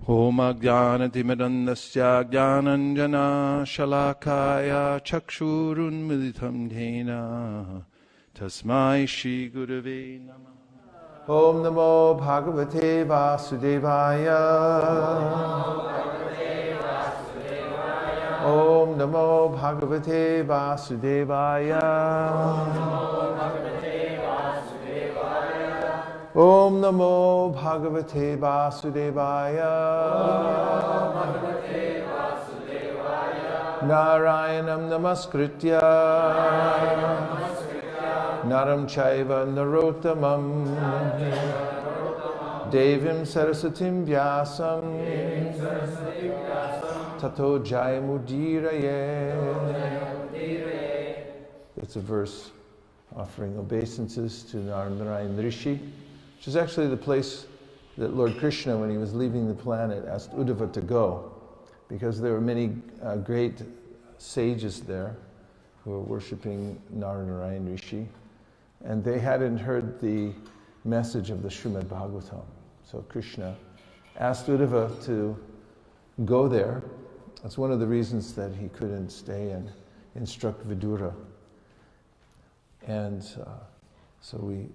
Om Ajnanatimirandasya Jnananjana Shalakaya Chakshurunmilitam Dhena Tasmai Shri Gurave Namah. Om Namo Bhagavate Vasudevaya. Om Namo Bhagavate Vasudevaya. Om Namo Bhagavate Vasudevaya. Narayanam Namaskritya Naram Chaiva Narottamam Devim Sarasatim Vyasam Tato Jayamudiraye. It's a verse offering obeisances to Narayan Rishi, which is actually the place that Lord Krishna, when he was leaving the planet, asked Uddhava to go, because there were many great sages there who were worshipping Narayan Rishi, and they hadn't heard the message of the Srimad Bhagavatam. So Krishna asked Uddhava to go there. That's one of the reasons that he couldn't stay and instruct Vidura. And so we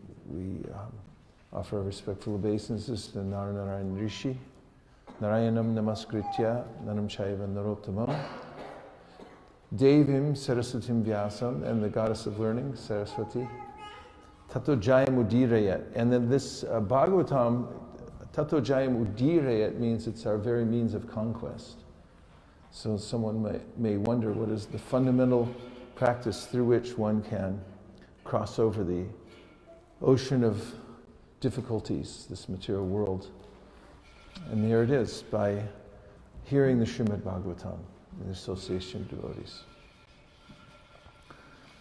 offer our respectful obeisances to Narayan Rishi. Narayanam Namaskritya Nanam Chaiva Narottamam Devim Saraswatim Vyasam, and the goddess of learning, Saraswati. Tato Jayam Udirayat. And then this Bhagavatam, Tato Jayam Udirayat, means it's our very means of conquest. So someone may wonder, what is the fundamental practice through which one can cross over the ocean of difficulties, this material world? And there it is, by hearing the Srimad Bhagavatam in the association of devotees.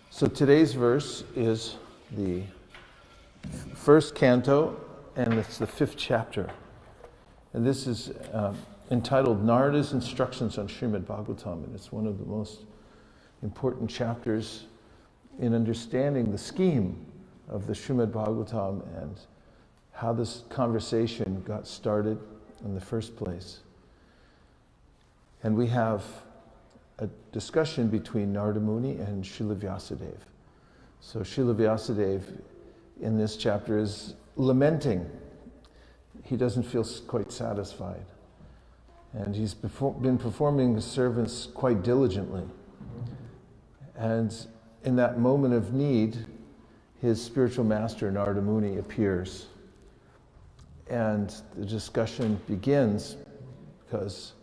So today's verse is the first canto, and it's the 5th chapter. And this is entitled Narada's Instructions on Srimad Bhagavatam, and it's one of the most important chapters in understanding the scheme of the Srimad Bhagavatam and how this conversation got started in the first place. And we have a discussion between Narada Muni and Srila Vyasadeva. So Srila Vyasadeva in this chapter is lamenting. He doesn't feel quite satisfied. And he's been performing his service quite diligently. And in that moment of need, his spiritual master, Narada Muni, appears. And the discussion begins because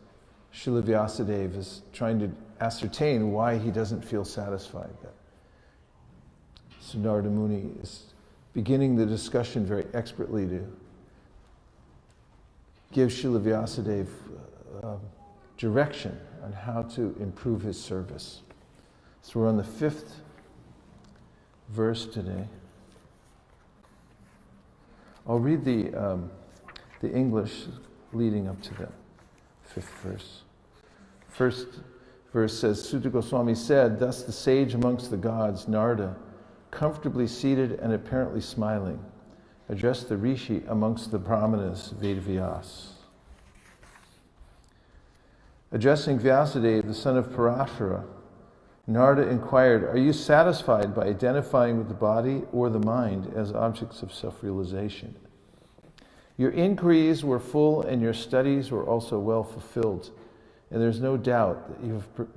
Srila Vyasadeva is trying to ascertain why he doesn't feel satisfied. So Narada Muni is beginning the discussion very expertly to give Srila Vyasadeva direction on how to improve his service. So we're on the 5th verse today. I'll read the English leading up to the 5th verse. First verse says, Sutta Goswami said, thus the sage amongst the gods, Narada, comfortably seated and apparently smiling, addressed the rishi amongst the brahmanas, Vedavyas. Addressing Vyasadeva, the son of Parashara, Narada inquired, are you satisfied by identifying with the body or the mind as objects of self-realization? Your inquiries were full and your studies were also well fulfilled. And there's no doubt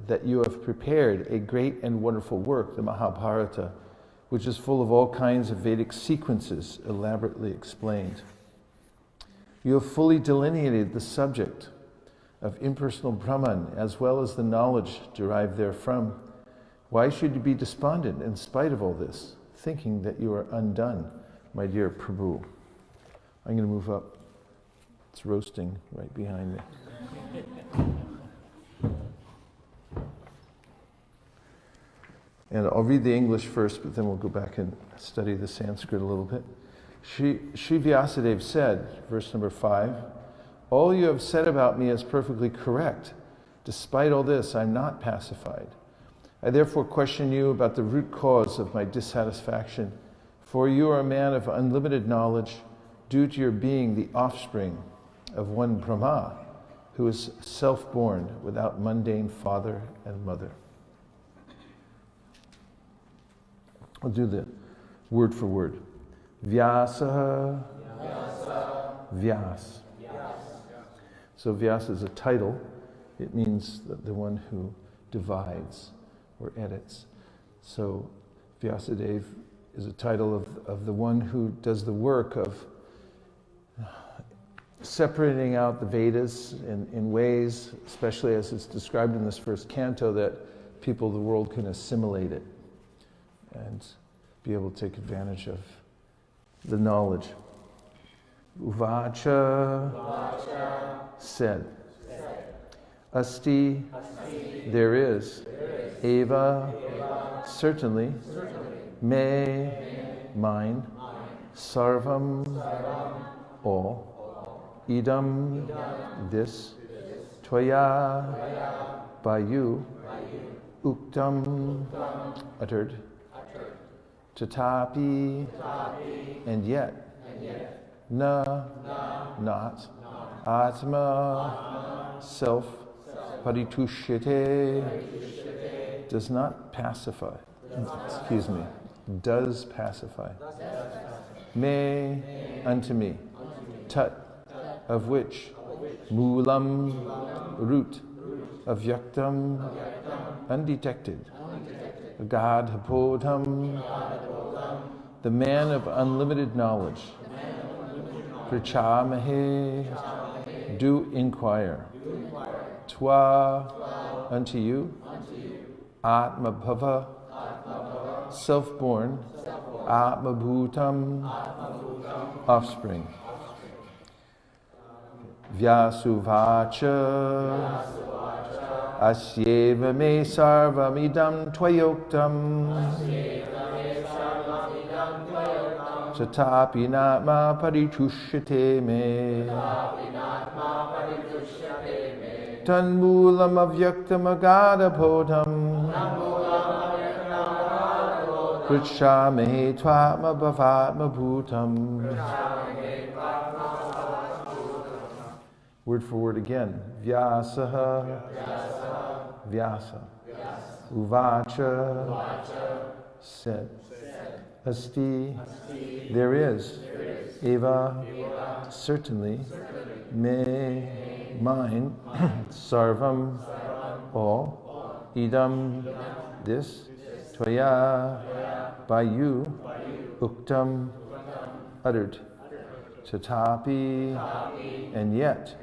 that you have prepared a great and wonderful work, the Mahabharata, which is full of all kinds of Vedic sequences elaborately explained. You have fully delineated the subject of impersonal Brahman as well as the knowledge derived therefrom. Why should you be despondent in spite of all this, thinking that you are undone, my dear Prabhu? I'm going to move up. It's roasting right behind me. And I'll read the English first, but then we'll go back and study the Sanskrit a little bit. Sri Vyasadeva said, verse number 5, all you have said about me is perfectly correct. Despite all this, I'm not pacified. I therefore question you about the root cause of my dissatisfaction, for you are a man of unlimited knowledge due to your being the offspring of one Brahma, who is self-born without mundane father and mother. I'll do the word for word. Vyasa, Vyas. So Vyasa is a title. It means the one who divides or edits. So Vyasadeva is a title of the one who does the work of separating out the Vedas in ways, especially as it's described in this first canto, that people of the world can assimilate it and be able to take advantage of the knowledge. Uvacha, said. Asti, there is. Eva, certainly. Me, mine. Sarvam, all. Idam, this. Tvaya, by you. Uktam, uttered. Tatapi, and yet. Na, not. Atma, self. Paritushyate, does not pacify. Excuse me. Does pacify. Me, unto me. Tat, of which. Moolam, root. Avyaktam, undetected. Agadhapodham, the man of unlimited knowledge. Prichamahe, do inquire. Twa, unto you. Atmabhava, self-born. Atmabhutam, offspring. Vyasuvacha, asyeva me sarvamidam tvayoktam. Tatapi natma paritushyate me. Tanmulam avyaktam agadapodham. Pricchamehe twatma bhavatma bhutam. Word for word again. Vyasaha, Vyasa. Uvacha, said. Asti, there is. Eva, certainly. Me, mine. Sarvam, all. Idam, this. Tvaya, by you. Uktam, uttered. Tatapi, and yet.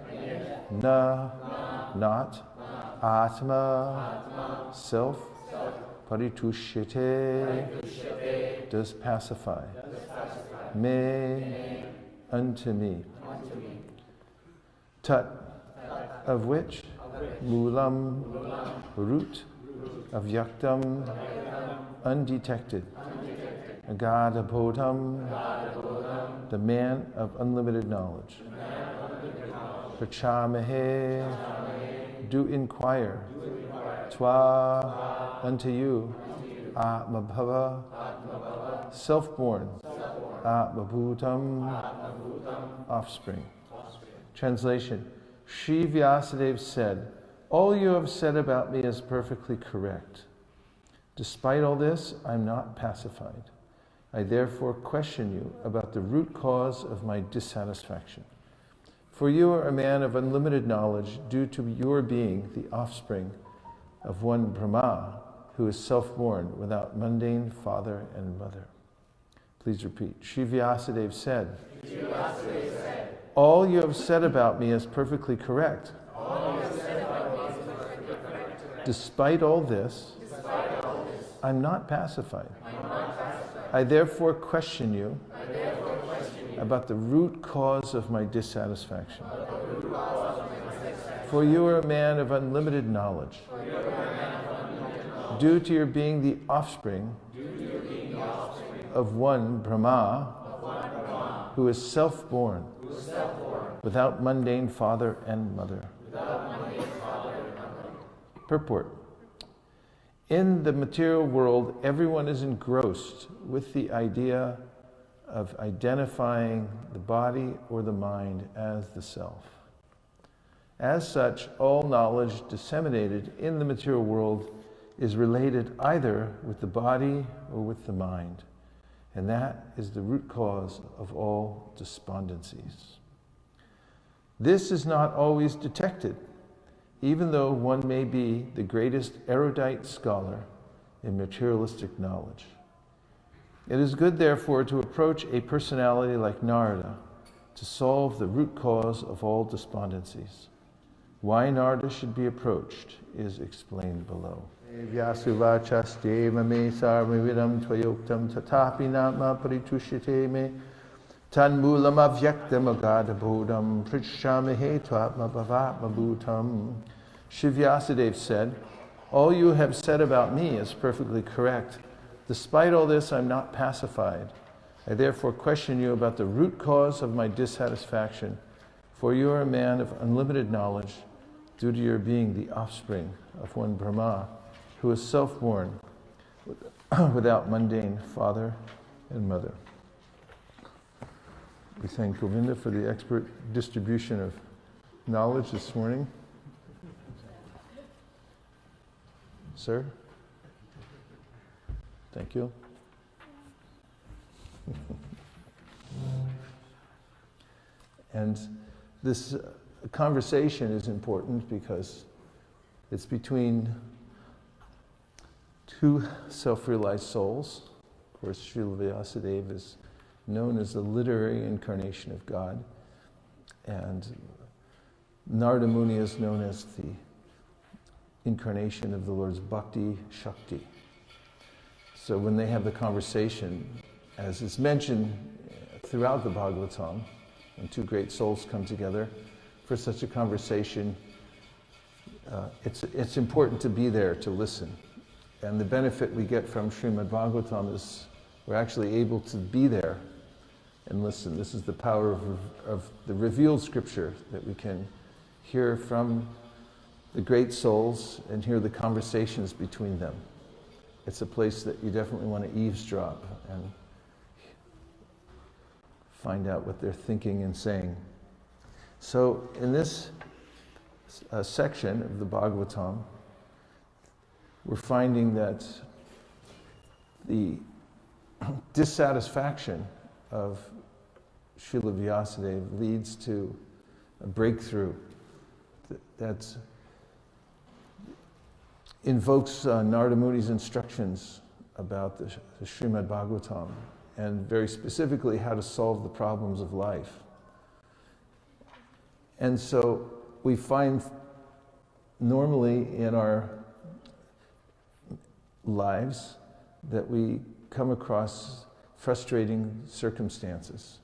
Na, not. Atma, self. Paritushyate, does pacify. Me, unto me. Tat, of which. Moolam, root. Avyaktam, undetected. Agadapodham, the man of unlimited knowledge. Prachamahe, do inquire. Twa, unto you. Atmabhava, self-born. Atmabhutam, offspring. Translation. Sri Vyasadeva said, all you have said about me is perfectly correct. Despite all this, I'm not pacified. I therefore question you about the root cause of my dissatisfaction. For you are a man of unlimited knowledge due to your being the offspring of one Brahma who is self-born without mundane father and mother. Please repeat. Sri Vyasadeva said, all you have said about me is perfectly correct. Despite all this, I'm not pacified. I therefore question you about the root cause of my dissatisfaction. For you are a man of unlimited knowledge. Due to your being the offspring of one Brahma who is self-born without mundane father and mother. Purport. In the material world, everyone is engrossed with the idea of identifying the body or the mind as the self. As such, all knowledge disseminated in the material world is related either with the body or with the mind. And that is the root cause of all despondencies. This is not always detected, even though one may be the greatest erudite scholar in materialistic knowledge. It is good, therefore, to approach a personality like Narada to solve the root cause of all despondencies. Why Narada should be approached is explained below. Vyasuvachasteva me sarvavidam tvayoktam tatapi nama paritushite me tanmulam avyaktam agadabodham prichyamahe twatma bhavatma bhutam. Shri Vyasadeva said, "All you have said about me is perfectly correct. Despite all this, I'm not pacified. I therefore question you about the root cause of my dissatisfaction, for you are a man of unlimited knowledge due to your being the offspring of one Brahma, who is self-born without mundane father and mother." We thank Govinda for the expert distribution of knowledge this morning. Sir? Thank you. And this conversation is important because it's between two self-realized souls. Of course, Srila Vyasadeva is known as the literary incarnation of God, and Narada Muni is known as the incarnation of the Lord's Bhakti Shakti. So when they have the conversation, as is mentioned throughout the Bhagavatam, when two great souls come together for such a conversation, it's important to be there to listen. And the benefit we get from Srimad Bhagavatam is we're actually able to be there and listen. This is the power of the revealed scripture, that we can hear from the great souls and hear the conversations between them. It's a place that you definitely want to eavesdrop and find out what they're thinking and saying. So in this section of the Bhagavatam, we're finding that the dissatisfaction of Srila Vyasadeva leads to a breakthrough that invokes Narada Muni's instructions about the Srimad Bhagavatam, and very specifically how to solve the problems of life. And so we find normally in our lives that we come across frustrating circumstances.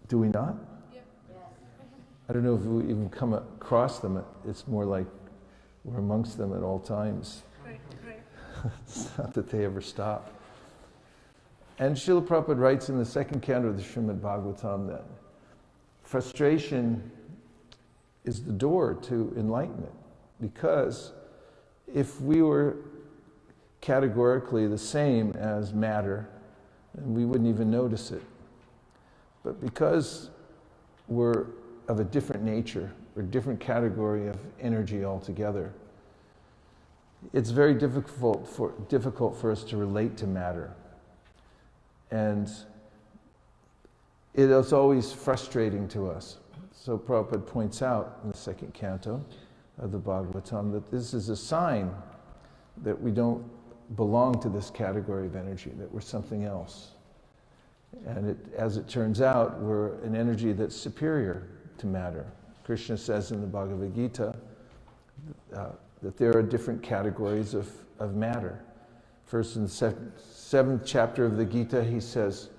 Do we not? Yep. I don't know if we even come across them. It's more like we're amongst them at all times. Right. It's not that they ever stop. And Srila Prabhupada writes in the second canto of the Srimad Bhagavatam that frustration is the door to enlightenment, because if we were categorically the same as matter, then we wouldn't even notice it. But because we're of a different nature, or different category of energy altogether, it's very difficult for us to relate to matter. And it is always frustrating to us. So Prabhupada points out in the second canto of the Bhagavatam that this is a sign that we don't belong to this category of energy, that we're something else. And as it turns out, we're an energy that's superior to matter. Krishna says in the Bhagavad Gita that there are different categories of matter. First, in the seventh chapter of the Gita, he says,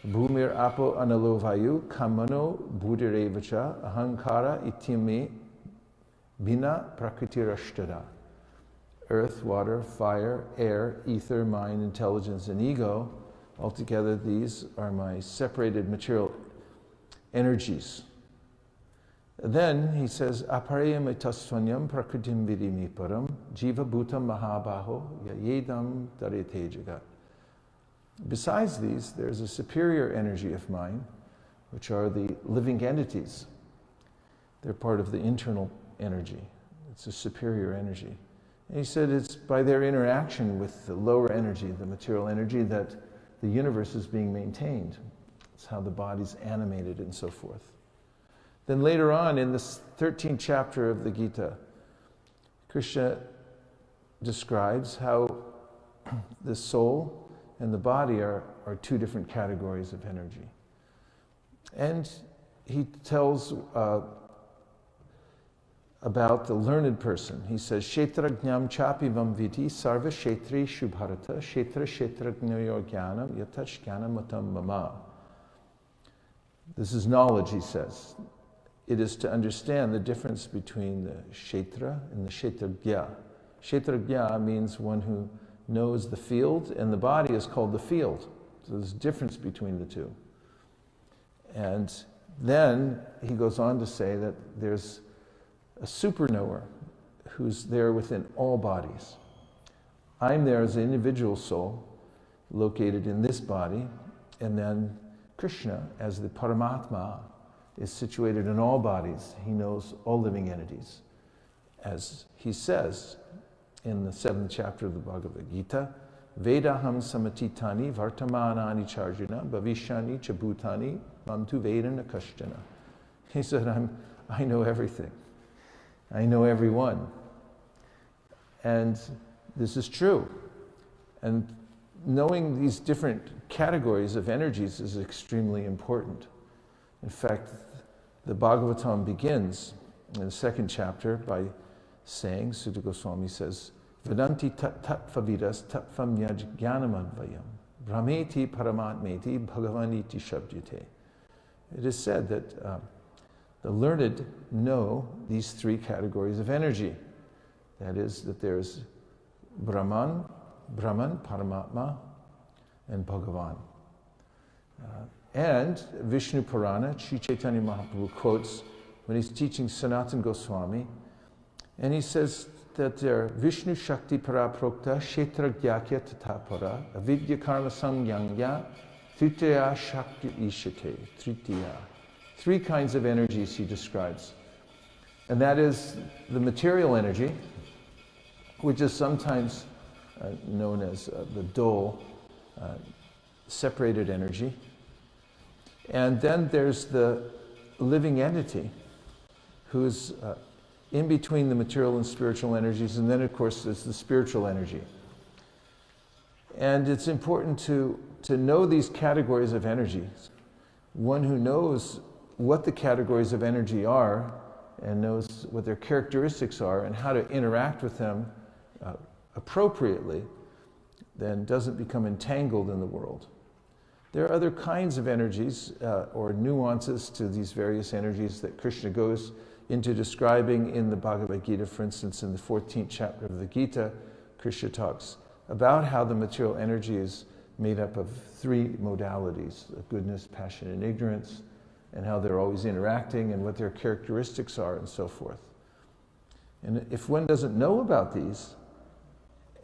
Bhumir apo analo vayu kamano buddhirevacha ahankara ityame bina prakritirashtada. Earth, water, fire, air, ether, mind, intelligence, and ego, altogether these are my separated material energies. Then he says, Aparayam etaswanyam prakritim vidimi param jiva bhutam mahabaho yayedam darete jagat. Besides these, there's a superior energy of mine, which are the living entities. They're part of the internal energy. It's a superior energy. And he said it's by their interaction with the lower energy, the material energy, that the universe is being maintained. It's how the body's animated and so forth. Then later on in this 13th chapter of the Gita, Krishna describes how the soul and the body are two different categories of energy. And he tells about the learned person. He says, Kshetrajnam chapivam viti sarva kshetri shubharata kshetra kshetrajnayo jnanam yatash jnanamatam mama. This is knowledge, he says. It is to understand the difference between the kshetra and the kshetrajna. Kshetrajna means one who knows the field, and the body is called the field. So there's a difference between the two. And then he goes on to say that there's a superknower who's there within all bodies. I'm there as an individual soul located in this body, and then Krishna, as the Paramatma, is situated in all bodies. He knows all living entities. As he says in the 7th chapter of the Bhagavad Gita, Vedaham samatitani vartamanani charjuna bhavishani chabhutani mamtu vedana kashtana. He said, I know everything. I know everyone. And this is true. And knowing these different categories of energies is extremely important. In fact, the Bhagavatam begins in the 2nd chapter by saying, Sutta Goswami says, Vedanti tat tattvavidas tattvamyaj jnanamadvayam brahmeti paramatmeti bhagavaniti shabdyate. It is said that the learned know these three categories of energy. That is, that there's Brahman, Paramatma, and Bhagavan. And Vishnu Purana, Sri Chaitanya Mahaprabhu quotes when he's teaching Sanatana Goswami, and he says that they're Vishnu Shakti Paraprokta Kshetra Gyakya Tatapara Avidya Karma Samyangya Tritiya Shakti Ishate Tritiya. 3 kinds of energies he describes. And that is the material energy, which is sometimes known as the dull, separated energy. And then there's the living entity, who's in between the material and spiritual energies. And then, of course, there's the spiritual energy. And it's important to know these categories of energies. One who knows what the categories of energy are and knows what their characteristics are and how to interact with them appropriately, then doesn't become entangled in the world. There are other kinds of energies or nuances to these various energies that Krishna goes into describing in the Bhagavad Gita. For instance, in the 14th chapter of the Gita, Krishna talks about how the material energy is made up of 3 modalities, goodness, passion, and ignorance, and how they're always interacting and what their characteristics are and so forth. And if one doesn't know about these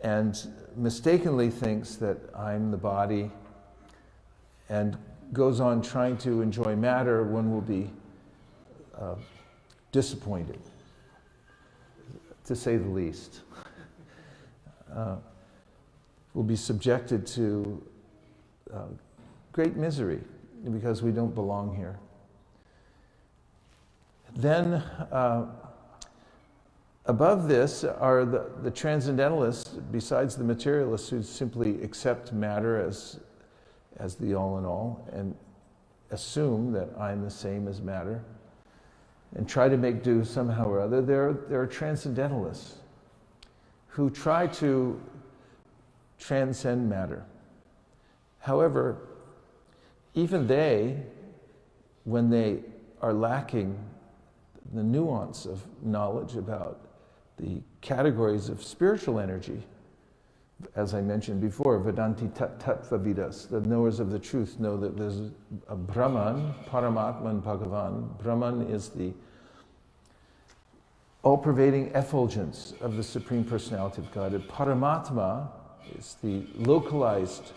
and mistakenly thinks that I'm the body and goes on trying to enjoy matter, one will be disappointed, to say the least. Will be subjected to great misery because we don't belong here. Then, above this are the transcendentalists, besides the materialists, who simply accept matter as the all in all and assume that I'm the same as matter and try to make do somehow or other. There are transcendentalists who try to transcend matter. However, even they, when they are lacking the nuance of knowledge about the categories of spiritual energy, as I mentioned before, Vedanti tattvavidas, the knowers of the truth, know that there's a Brahman, Paramatma, and Bhagavan. Brahman is the all-pervading effulgence of the Supreme Personality of God. And Paramatma is the localized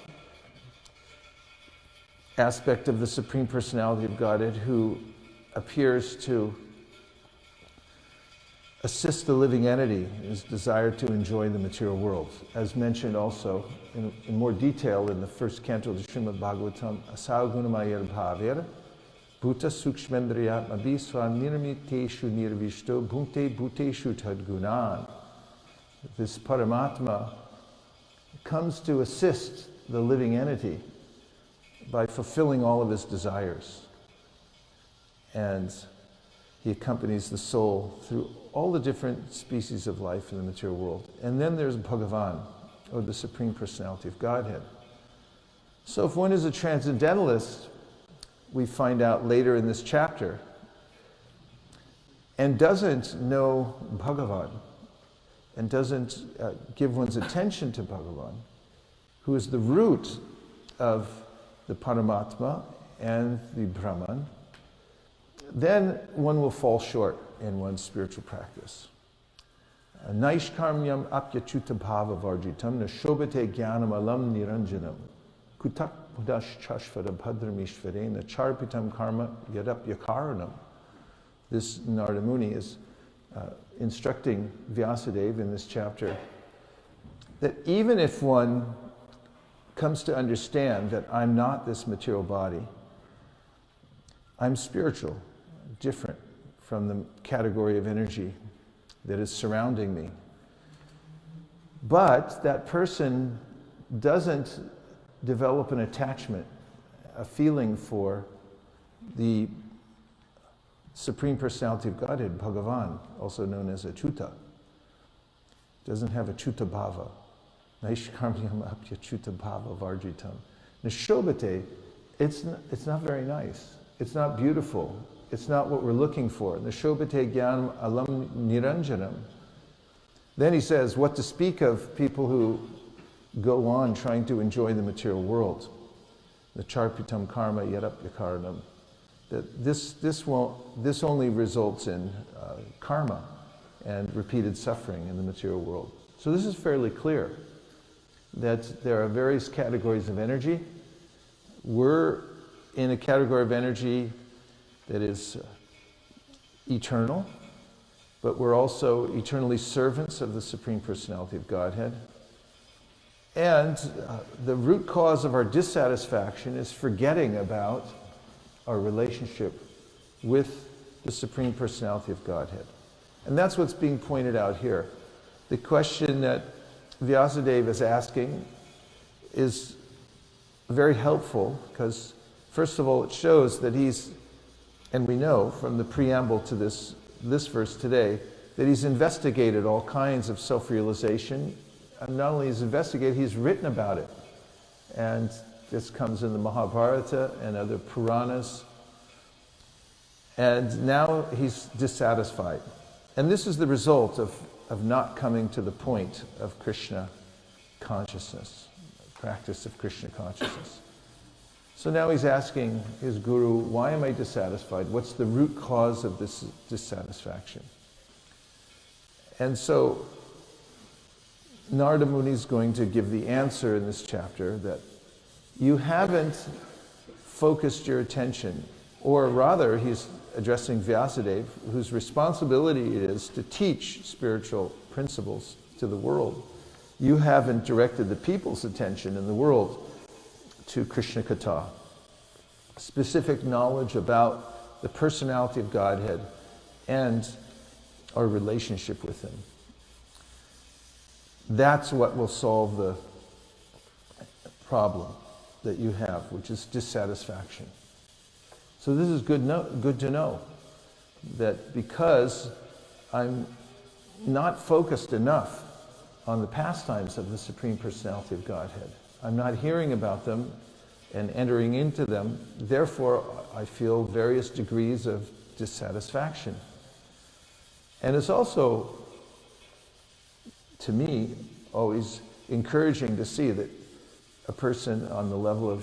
aspect of the Supreme Personality of Godhead who appears to assist the living entity in his desire to enjoy the material world, as mentioned also in more detail in the first canto of the Srimad Bhagavatam, Asagunamayar Bhavir, Bhuta Sukshmendriyatma Swa Nirmiteshu Nirvishto Bhunte Bhuteshu Tadgunan. This Paramatma comes to assist the living entity by fulfilling all of his desires. And he accompanies the soul through all the different species of life in the material world. And then there's Bhagavan, or the Supreme Personality of Godhead. So if one is a transcendentalist, we find out later in this chapter, and doesn't know Bhagavan, and doesn't give one's attention to Bhagavan, who is the root of the Paramatma and the Brahman, then one will fall short in one's spiritual practice. Naishkarmyam apyachuta bhava varjitam nashobate jnanam alam niranjanam kutak pudash chashvara bhadramishvarena charpitam karma yadapyakaranam. This Narada Muni is instructing Vyasadeva in this chapter that even if one comes to understand that I'm not this material body, I'm spiritual, different from the category of energy that is surrounding me. But that person doesn't develop an attachment, a feeling for the Supreme Personality of Godhead, Bhagavan, also known as Achyuta. Doesn't have Achyuta bhava. Naishkarmyam apyachuta bhava varjitam. Nashobate, it's not very nice. It's not beautiful. It's not what we're looking for. Nashobate jnanam alam niranjanam. Then he says, what to speak of people who go on trying to enjoy the material world. The charpitam karma yadapyakaranam. That this only results in karma and repeated suffering in the material world. So this is fairly clear that there are various categories of energy. We're in a category of energy that is eternal, but we're also eternally servants of the Supreme Personality of Godhead. And the root cause of our dissatisfaction is forgetting about our relationship with the Supreme Personality of Godhead. And that's what's being pointed out here. The question that Vyasadeva is asking is very helpful because, first of all, it shows that he's, and we know from the preamble to this verse today, that he's investigated all kinds of self-realization. And not only he's investigated, he's written about it. And this comes in the Mahabharata and other Puranas. And now he's dissatisfied. And this is the result of not coming to the point of Krishna consciousness, practice of Krishna consciousness. So now he's asking his guru, why am I dissatisfied? What's the root cause of this dissatisfaction? And so Narada Muni is going to give the answer in this chapter that you haven't focused your attention, or rather he's addressing Vyasadeva, whose responsibility it is to teach spiritual principles to the world. You haven't directed the people's attention in the world to Krishna Katha, specific knowledge about the personality of Godhead and our relationship with Him. That's what will solve the problem that you have, which is dissatisfaction. So this is good to know that because I'm not focused enough on the pastimes of the Supreme Personality of Godhead, I'm not hearing about them and entering into them, therefore I feel various degrees of dissatisfaction. And it's also, to me, always encouraging to see that a person on the level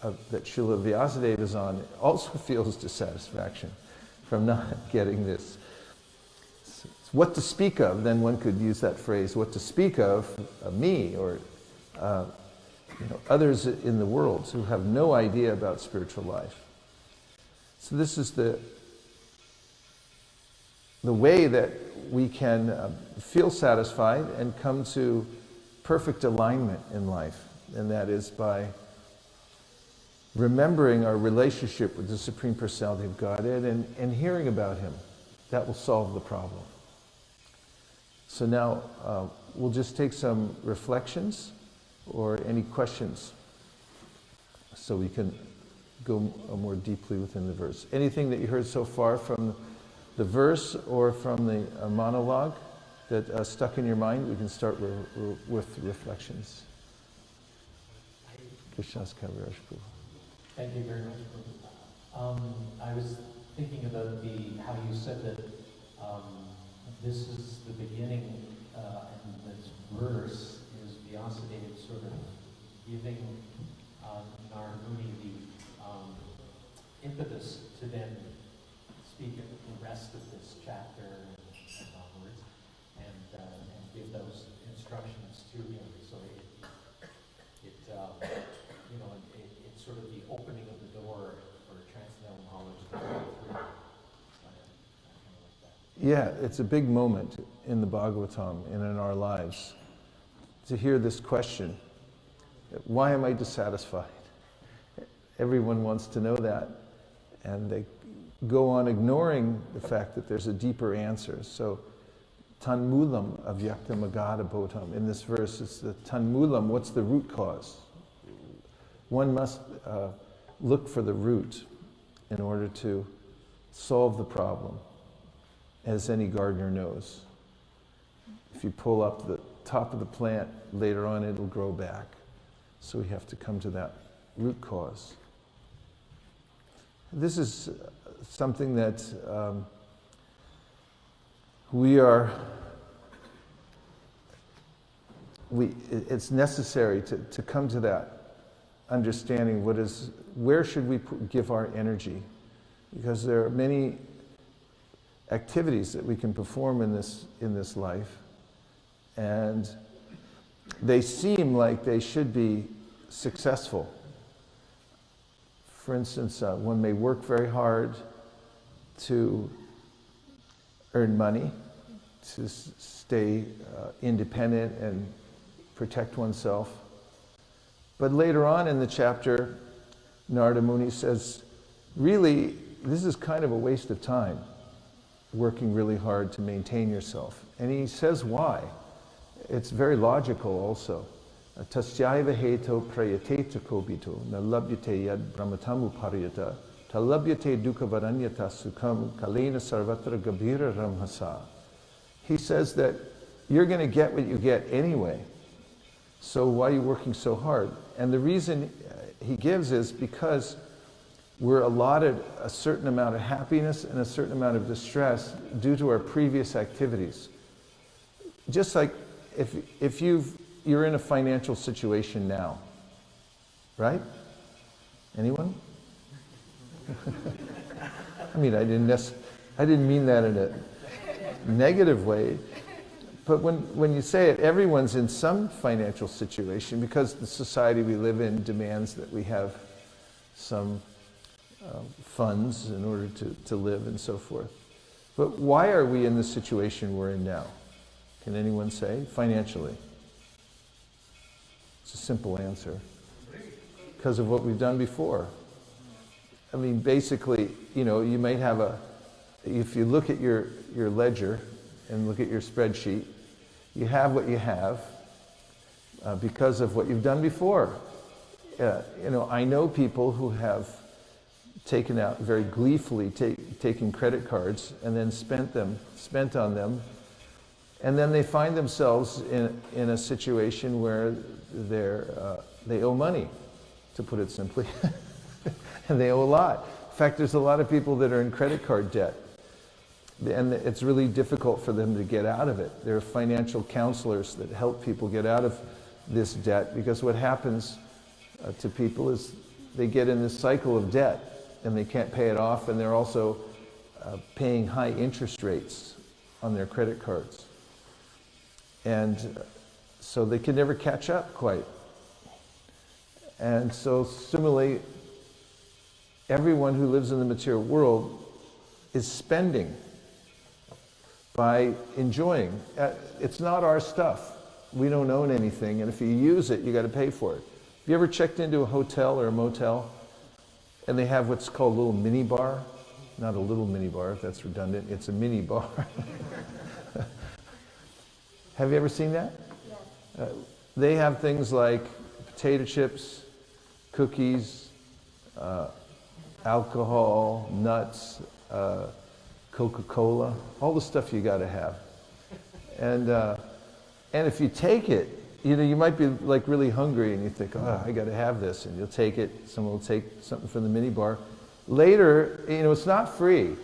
that Srila Vyasadeva is on also feels dissatisfaction from not getting this. What to speak of, then one could use that phrase, what to speak of me or others in the world who have no idea about spiritual life. So this is the way that we can feel satisfied and come to perfect alignment in life. And that is by remembering our relationship with the Supreme Personality of Godhead and hearing about Him. That will solve the problem. So now we'll just take some reflections or any questions so we can go more deeply within the verse. Anything that you heard so far from the verse or from the monologue that stuck in your mind, we can start with reflections. Krishna's Kaviraj Prabhu. Thank you very much. I was thinking about how you said that this is the beginning, and this verse is Vyasadeva sort of giving Narada the impetus to then speak of the rest of this chapter and onwards, and give those instructions to him. So it's sort of the opening of the door for transcendental knowledge to go through. Yeah, it's a big moment in the Bhagavatam and in our lives to hear this question: why am I dissatisfied? Everyone wants to know that, and they go on ignoring the fact that there's a deeper answer. So, tanmulam avyakta magada bodham. In this verse, it's the tanmulam. What's the root cause? One must look for the root in order to solve the problem, as any gardener knows. If you pull up the top of the plant, later on it'll grow back. So we have to come to that root cause. This is something that it's necessary to come to that understanding. Where should we give our energy? Because there are many activities that we can perform in this life, and they seem like they should be successful. For instance, one may work very hard to earn money, to stay independent and protect oneself. But later on in the chapter, Narada Muni says, really, this is kind of a waste of time, working really hard to maintain yourself. And he says why. It's very logical also. Tasyaiva heto prayate takobito na labhyate yad brahmatamu pariyata talabhyate dukkha varanyata sukham kalena sarvatra gabhira ramhasa. He says that you're going to get what you get anyway. So why are you working so hard? And the reason he gives is because we're allotted a certain amount of happiness and a certain amount of distress due to our previous activities. Just like if you're in a financial situation now, right? Anyone? I mean, I didn't mean that in a negative way, but when you say it, everyone's in some financial situation because the society we live in demands that we have some funds in order to live and so forth. But why are we in the situation we're in now? Can anyone say? Financially. It's a simple answer. Because of what we've done before. I mean, basically, you might have if you look at your ledger and look at your spreadsheet, you have what you have because of what you've done before. I know people who have taken out very gleefully, taken credit cards and then spent on them, and then they find themselves in a situation where they owe money, to put it simply, and they owe a lot. In fact, there's a lot of people that are in credit card debt, and it's really difficult for them to get out of it. There are financial counselors that help people get out of this debt, because what happens to people is they get in this cycle of debt and they can't pay it off, and they're also paying high interest rates on their credit cards. And so they can never catch up quite. And so similarly, everyone who lives in the material world is spending. by enjoying. It's not our stuff. We don't own anything, and if you use it, you got to pay for it. Have you ever checked into a hotel or a motel, and they have what's called a little mini bar? Not a little mini bar, if that's redundant. It's a mini bar. Have you ever seen that? Yes. They have things like potato chips, cookies, alcohol, nuts, Coca-Cola, all the stuff you got to have. And if you take it, you might be like really hungry and you think, oh, I got to have this, and you'll take it. Someone will take something from the mini bar. Later, it's not free.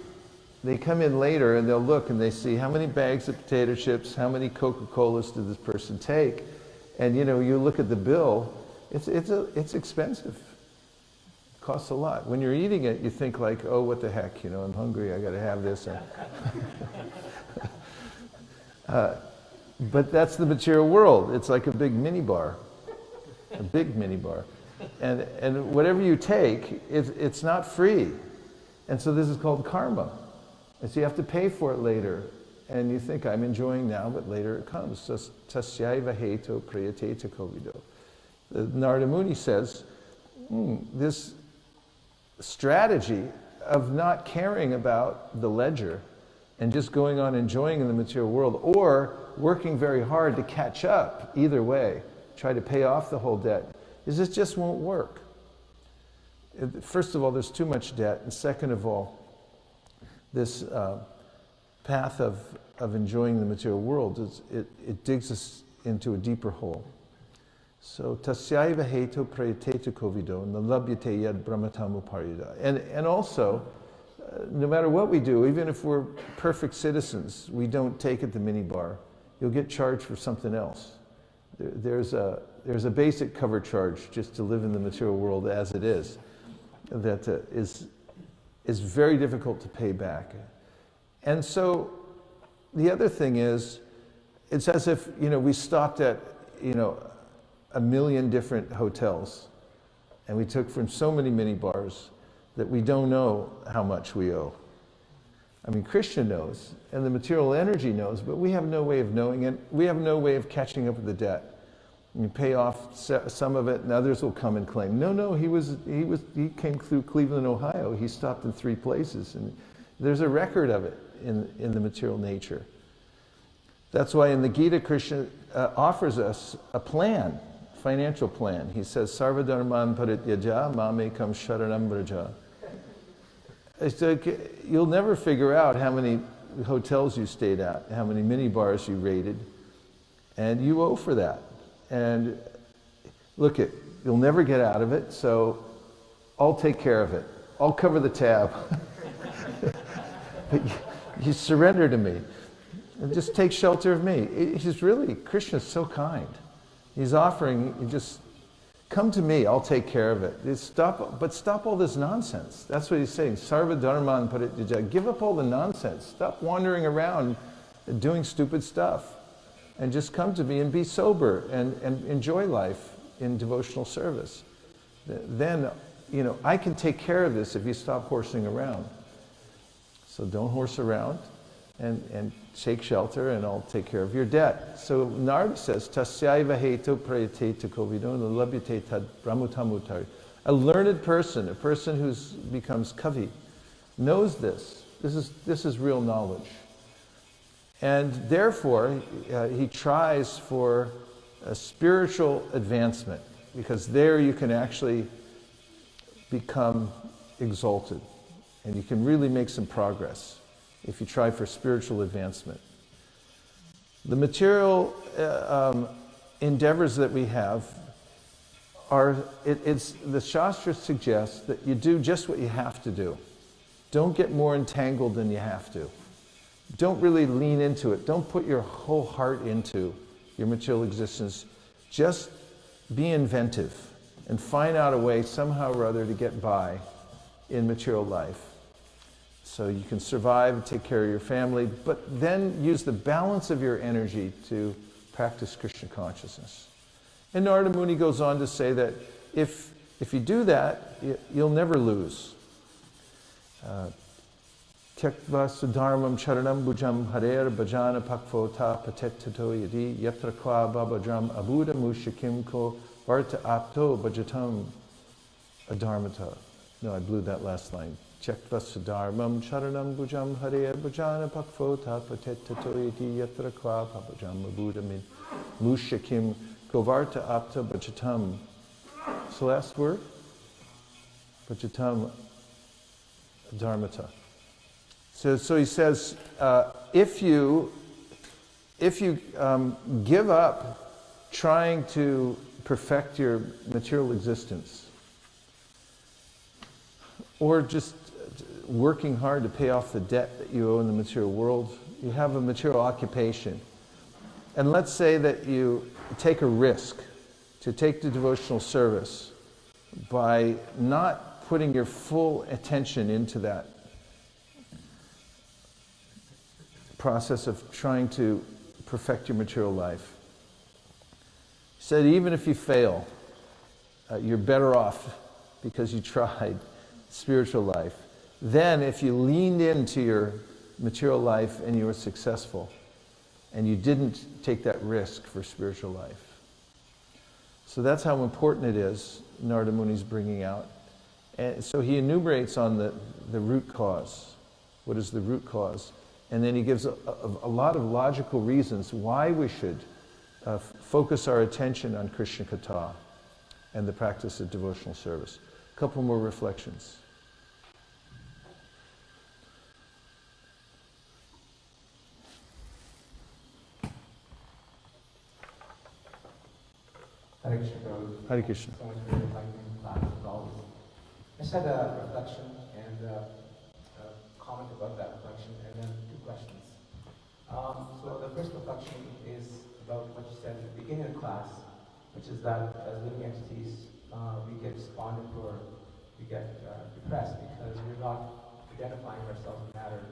They come in later and they'll look and they see how many bags of potato chips, how many Coca-Colas did this person take, and you look at the bill. It's expensive. It costs a lot. When you're eating it, you think like, oh, what the heck? I'm hungry. I got to have this. But that's the material world. It's like a big mini bar, and whatever you take, it's not free, and so this is called karma. And so you have to pay for it later, and you think I'm enjoying now, but later it comes. Tasyaiva heto prayateta kovido. Narada Muni says this strategy of not caring about the ledger and just going on enjoying in the material world, or working very hard to catch up, either way, try to pay off the whole debt, is this just won't work. First of all, there's too much debt, and second of all, this path of enjoying the material world, it digs us into a deeper hole. So, tasyaiva heto prayateta kovido nalabhyate yad brahmatamu parida. And also, no matter what we do, even if we're perfect citizens, we don't take at the mini bar, you'll get charged for something else. There's a basic cover charge just to live in the material world as it is, that is very difficult to pay back. And so the other thing is, it's as if we stopped at 1,000,000 different hotels, and we took from so many mini bars that we don't know how much we owe. I mean, Krishna knows, and the material energy knows, but we have no way of knowing it. We have no way of catching up with the debt. We pay off some of it, and others will come and claim, no, he came through Cleveland, Ohio. He stopped in 3 places, and there's a record of it in the material nature. That's why in the Gita, Krishna offers us a plan, financial plan. He says, Sarva dharman parityaja mamekam sharanam vraja. It's like, you'll never figure out how many hotels you stayed at, how many mini bars you raided, and you owe for that. And look, you'll never get out of it, so I'll take care of it. I'll cover the tab. But you surrender to me, and just take shelter of me. Krishna's so kind. He's offering, just come to me, I'll take care of it. Stop all this nonsense. That's what he's saying. Sarva dharman parityaja. Give up all the nonsense. Stop wandering around doing stupid stuff. And just come to me and be sober and enjoy life in devotional service. Then, I can take care of this if you stop horsing around. So don't horse around and take shelter, and I'll take care of your debt. So Narada says, Tasyaiva heto prayateta kovido nalabhyate tad brahmutamutari. A learned person, a person who becomes kavi, knows this. This is real knowledge. And therefore, he tries for a spiritual advancement, because there you can actually become exalted, and you can really make some progress if you try for spiritual advancement. The material endeavors that we have the Shastras suggest that you do just what you have to do. Don't get more entangled than you have to. Don't really lean into it. Don't put your whole heart into your material existence. Just be inventive and find out a way somehow or other to get by in material life, so you can survive and take care of your family, but then use the balance of your energy to practice Krishna consciousness. And Narada Muni goes on to say that if you do that, you'll never lose. Tyaktva sudharmam charanam bhujam harer bhajana pakvota patettato yadi yatra kwa babajram abuda mushakim ko varta apto bhajatam adharmata. No, I blew that last line. Tyaktva sudharmam charanam bhujam harer bhajana pakvota patettato yadi yatra kwa babajram abuda mushakim ko varta apto bhajatam. So last word? Bhajatam adharmata. So he says, if you give up trying to perfect your material existence, or just working hard to pay off the debt that you owe in the material world, you have a material occupation, and let's say that you take a risk to take the devotional service by not putting your full attention into that process of trying to perfect your material life. He said even if you fail, you're better off because you tried spiritual life. Then if you leaned into your material life and you were successful and you didn't take that risk for spiritual life. So that's how important it is, Narada Muni's bringing out. And so he enumerates on the root cause. What is the root cause? And then he gives a lot of logical reasons why we should focus our attention on Krishna Katha and the practice of devotional service. A couple more reflections. Hare Krishna, Prabhu. Hare Krishna. So much for your enlightening class as always. I just had a reflection and a comment about that reflection, and then two questions. So the first reflection is about what you said at the beginning of the class, which is that as living entities, we get despondent or we get depressed because we're not identifying ourselves with matter.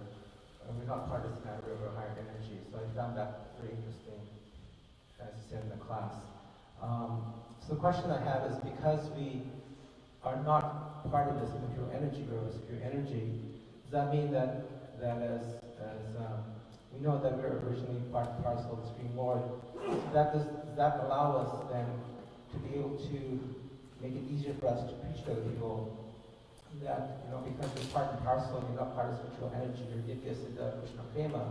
We're not part of this matter of a higher energy. So I found that very interesting, as you said in the class. So the question I have is, because we are not part of this material energy or this pure energy, does that mean that as we know that we're originally part and parcel of the Supreme Lord, does that allow us then to be able to make it easier for us to preach to other people that, because we're part and parcel and we're not part of this material energy, you're Nitya-Siddha Krishna Prema,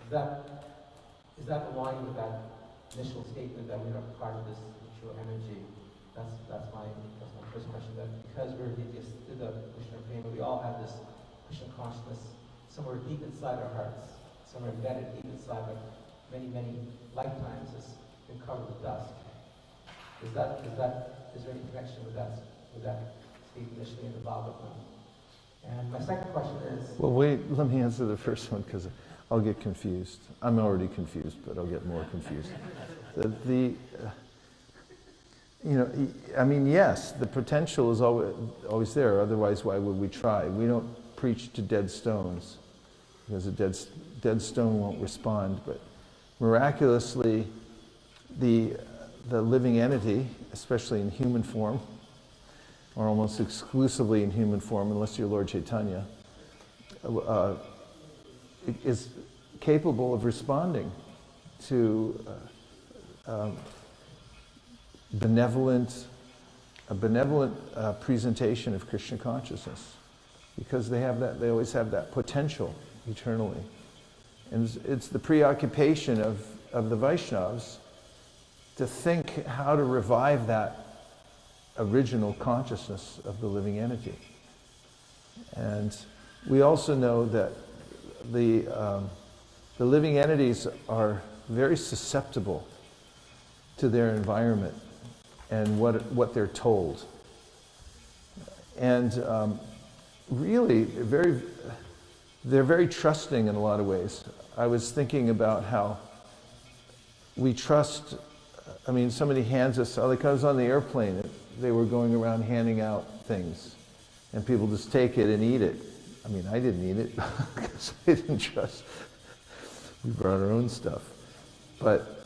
is that aligned with that initial statement that we're not part of this material energy? That's my first question. That because we're Nitya-Siddha Krishna Prema, we all have this Krishna consciousness somewhere deep inside our hearts, somewhere embedded deep inside, like many lifetimes has been covered with dust. Is there any connection with that statement initially in the Bhagavatam? And my second question is... Well, wait, let me answer the first one because I'll get confused. I'm already confused, but I'll get more confused. Yes, the potential is always there. Otherwise, why would we try? We don't preach to dead stones because a dead stone won't respond. But miraculously, the living entity, especially in human form, or almost exclusively in human form, unless you're Lord Chaitanya, is capable of responding to a benevolent presentation of Krishna consciousness, because they always have that potential eternally. And it's the preoccupation of the Vaishnavas to think how to revive that original consciousness of the living entity. And we also know that the living entities are very susceptible to their environment and what they're told. And really, they're very trusting in a lot of ways. I was thinking about how we trust. Somebody hands us, like I was on the airplane, they were going around handing out things, and people just take it and eat it. I didn't eat it because I didn't trust. We brought our own stuff. But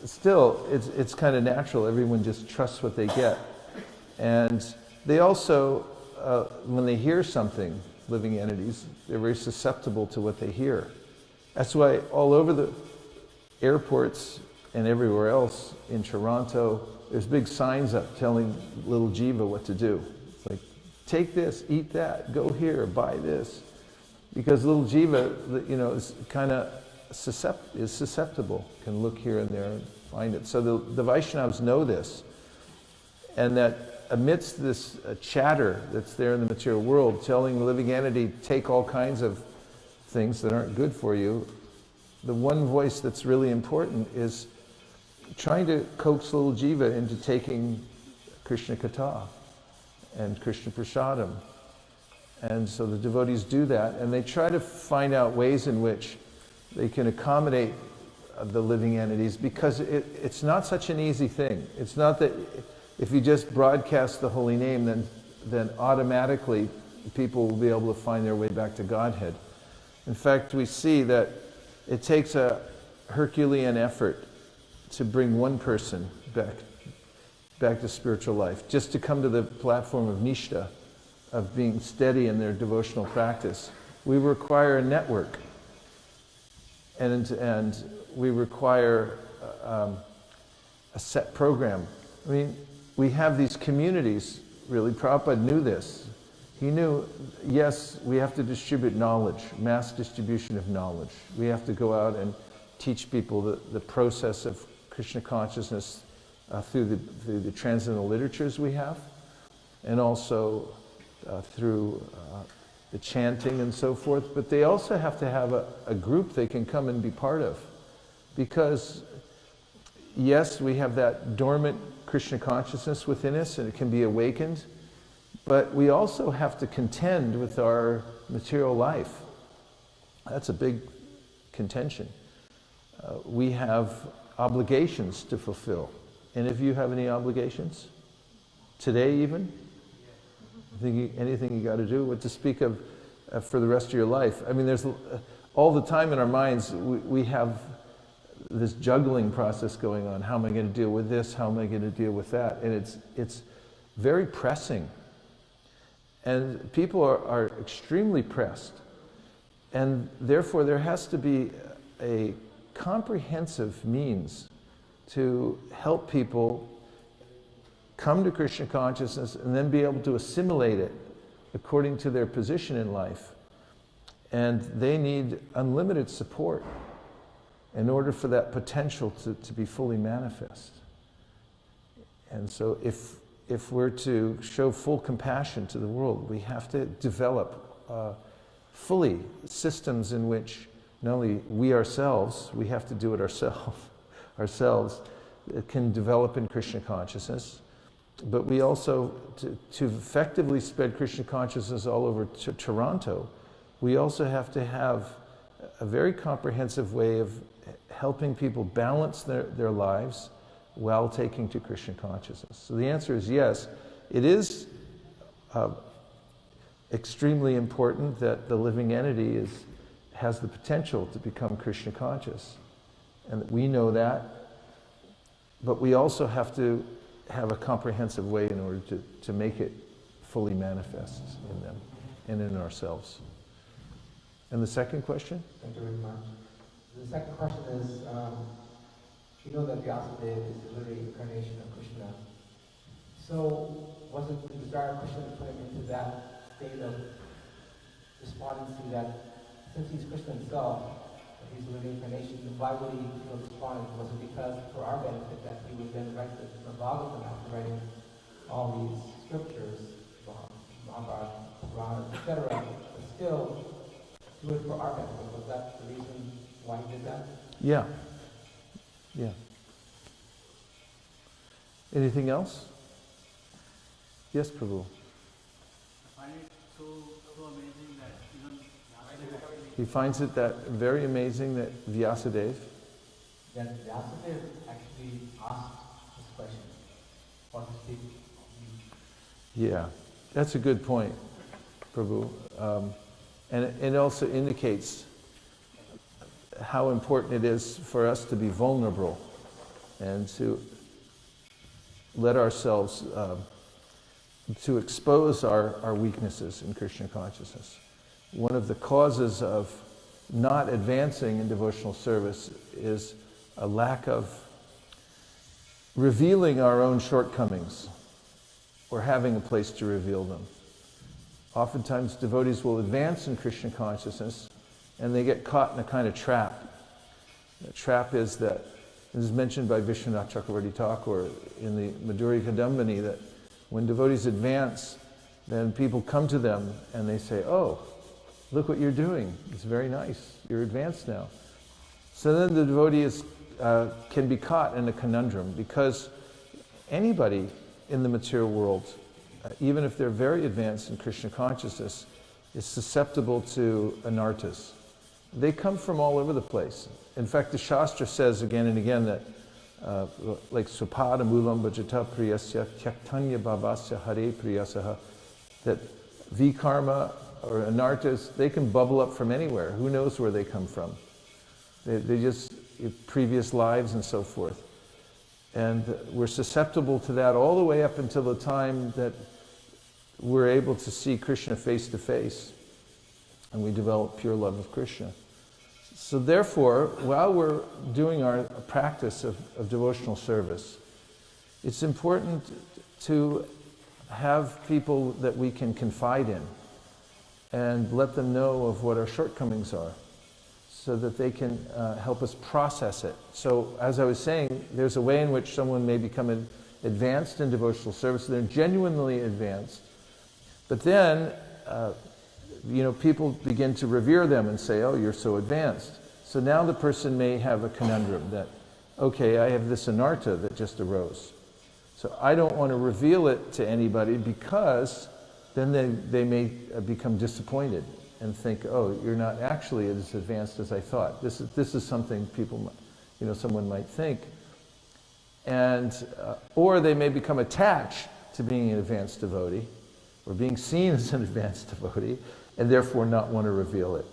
still, it's kind of natural. Everyone just trusts what they get. And they also, when they hear something, living entities. They're very susceptible to what they hear. That's why all over the airports and everywhere else in Toronto, there's big signs up telling little jiva what to do. It's like, take this, eat that, go here, buy this. Because little jiva, is kind of susceptible, can look here and there and find it. So the Vaishnavas know this, and that amidst this chatter that's there in the material world, telling the living entity, take all kinds of things that aren't good for you, the one voice that's really important is trying to coax little jiva into taking Krishna Katha and Krishna Prasadam. And so the devotees do that, and they try to find out ways in which they can accommodate the living entities, because it's not such an easy thing. It's not that if you just broadcast the holy name, then automatically people will be able to find their way back to Godhead. In fact, we see that it takes a Herculean effort to bring one person back to spiritual life, just to come to the platform of Nishta, of being steady in their devotional practice. We require a network, and we require a set program. I mean, we have these communities, really. Prabhupada knew this. He knew, yes, we have to distribute knowledge, mass distribution of knowledge. We have to go out and teach people the process of Krishna consciousness through the transcendental literatures we have, and also through the chanting and so forth. But they also have to have a group they can come and be part of. Because, yes, we have that dormant Krishna consciousness within us, and it can be awakened, but we also have to contend with our material life. That's a big contention. We have obligations to fulfill. Any of you have any obligations? Today even? Anything you got to do? What to speak of for the rest of your life? I mean, there's all the time in our minds, we have this juggling process going on. How am I going to deal with this? How am I going to deal with that? And it's very pressing. And people are extremely pressed. And therefore there has to be a comprehensive means to help people come to Krishna consciousness and then be able to assimilate it according to their position in life. And they need unlimited support in order for that potential to be fully manifest. And so if we're to show full compassion to the world, we have to develop fully systems in which not only we ourselves, we have to do it ourselves, can develop in Krishna consciousness, but we also, to effectively spread Krishna consciousness all over Toronto, we also have to have a very comprehensive way of helping people balance their lives while taking to Krishna consciousness. So the answer is yes. It is extremely important that the living entity has the potential to become Krishna conscious. And we know that, but we also have to have a comprehensive way in order to make it fully manifest in them and in ourselves. And the second question? Thank you very much. The second question is, you know that Vyasadeva is the literary incarnation of Krishna. So was it the desire of Krishna to put him into that state of despondency that since he's Krishna himself, that he's the literary incarnation, why would he feel despondent? Was it because for our benefit that he would then write the Bhagavatam after writing all these scriptures, Mahabharata, Purana, etc., but still do it for our benefit? Was that the reason why he did that? Yeah. Yeah. Anything else? Yes, Prabhu. I find it so amazing that even Vyasadeva He finds it that very amazing that Vyasadeva, That Vyasadeva actually asked this question, what is the yeah, that's a good point, Prabhu. And it also indicates how important it is for us to be vulnerable and to let ourselves, to expose our weaknesses in Krishna consciousness. one of the causes of not advancing in devotional service is a lack of revealing our own shortcomings or having a place to reveal them. Oftentimes devotees will advance in Krishna consciousness and they get caught in a kind of trap. The trap is that, this is mentioned by Vishwanath Chakravarti Thakur in the Madhurya Kadambini, that when devotees advance, then people come to them and they say, oh, look what you're doing. It's very nice. You're advanced now. So then the devotee can be caught in a conundrum, because anybody in the material world, even if they're very advanced in Krishna consciousness, is susceptible to anarthas. They come from all over the place. In fact, the Shastra says again and again that, like Supada Mulam Bhajata Priyasya Tyaktanya Bhavasya Hare Priyasaha, that vikarma or anarthas, they can bubble up from anywhere. Who knows where they come from? They just, previous lives and so forth. And we're susceptible to that all the way up until the time that we're able to see Krishna face to face and we develop pure love of Krishna. So therefore, while we're doing our practice of devotional service, it's important to have people that we can confide in and let them know of what our shortcomings are, so that they can help us process it. So as I was saying, there's a way in which someone may become advanced in devotional service. They're genuinely advanced. But then, people begin to revere them and say, oh, you're so advanced. So now the person may have a conundrum that, okay, I have this anartha that just arose. So I don't want to reveal it to anybody, because then they may become disappointed and think, oh, you're not actually as advanced as I thought. This is something people, someone might think. And, or they may become attached to being an advanced devotee, or being seen as an advanced devotee, and therefore not want to reveal it.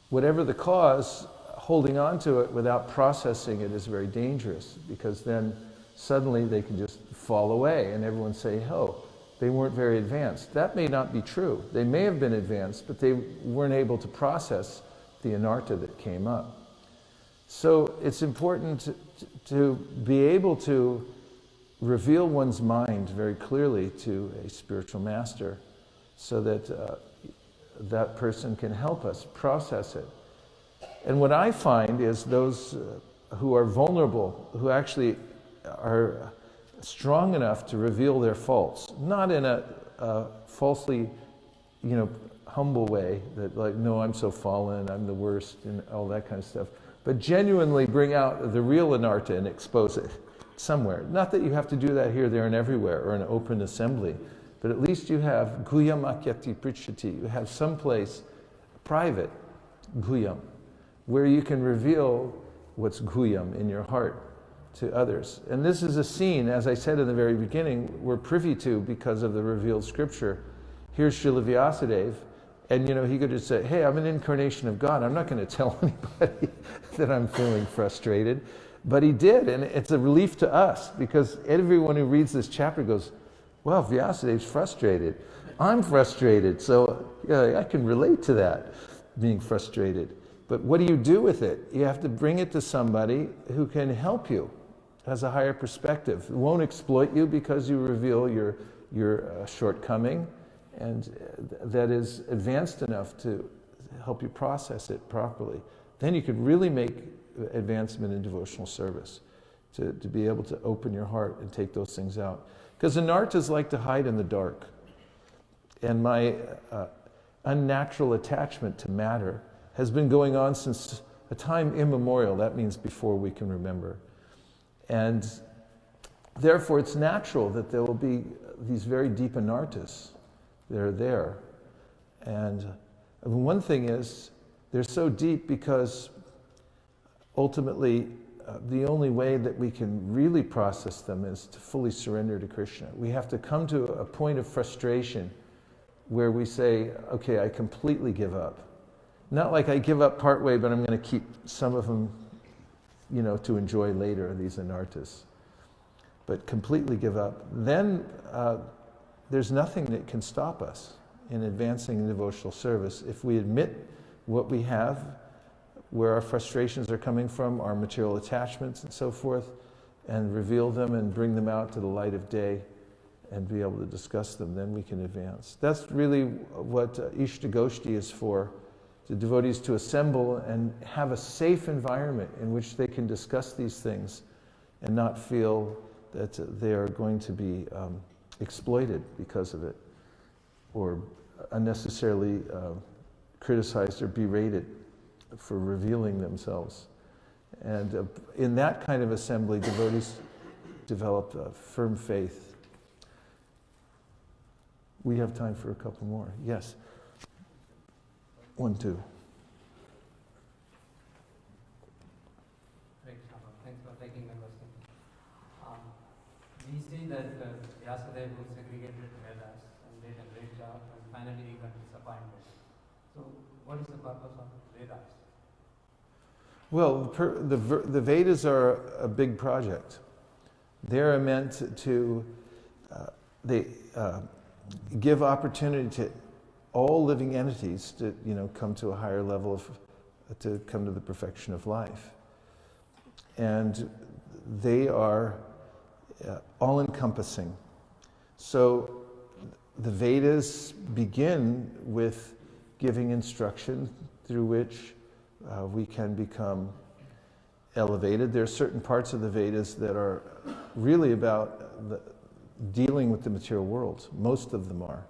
Whatever the cause, holding on to it without processing it is very dangerous, because then suddenly they can just fall away and everyone say, oh, they weren't very advanced. That may not be true. They may have been advanced, but they weren't able to process the anartha that came up. So it's important to be able to reveal one's mind very clearly to a spiritual master, so that that person can help us process it. And what I find is those who are vulnerable, who actually are strong enough to reveal their faults, not in a falsely, humble way, that like, no, I'm so fallen, I'm the worst, and all that kind of stuff, but genuinely bring out the real anartha and expose it somewhere. Not that you have to do that here, there, and everywhere, or an open assembly, but at least you have guyam akyati prichati, you have someplace private, guyam, where you can reveal what's guyam in your heart to others. And this is a scene, as I said in the very beginning, we're privy to because of the revealed scripture. Here's Srila Vyasadeva, and he could just say, hey, I'm an incarnation of God. I'm not going to tell anybody that I'm feeling frustrated. But he did, and it's a relief to us, because everyone who reads this chapter goes, well, Vyasadeva's frustrated. I'm frustrated, so I can relate to that, being frustrated. But what do you do with it? You have to bring it to somebody who can help you, has a higher perspective. It won't exploit you because you reveal your shortcoming, and that is advanced enough to help you process it properly. Then you could really make advancement in devotional service, to be able to open your heart and take those things out. Because anarthas like to hide in the dark. And my unnatural attachment to matter has been going on since a time immemorial. That means before we can remember. And therefore it's natural that there will be these very deep anarthas that are there. And one thing is, they're so deep because ultimately the only way that we can really process them is to fully surrender to Krishna. We have to come to a point of frustration where we say, okay, I completely give up. Not like I give up partway, but I'm going to keep some of them, to enjoy later, these anarthas. But completely give up. Then there's nothing that can stop us. in advancing devotional service. If we admit what we have, where our frustrations are coming from, our material attachments and so forth, and reveal them and bring them out to the light of day and be able to discuss them, then we can advance. That's really what Ishtagoshti is for, the devotees to assemble and have a safe environment in which they can discuss these things and not feel that they are going to be exploited because of it, or unnecessarily criticized or berated for revealing themselves. And in that kind of assembly, devotees develop a firm faith. We have time for a couple more. Yes. 1, 2. Thanks for taking my question. We see that Vyasadeva who segregated Vedas and did a great job, and finally he got disappointed. So, what is the purpose of Vedas? Well, the Vedas are a big project. They're meant to give opportunity to all living entities to, come to a higher level to come to the perfection of life. And they are all-encompassing. So the Vedas begin with giving instruction through which we can become elevated. There are certain parts of the Vedas that are really about dealing with the material world. Most of them are.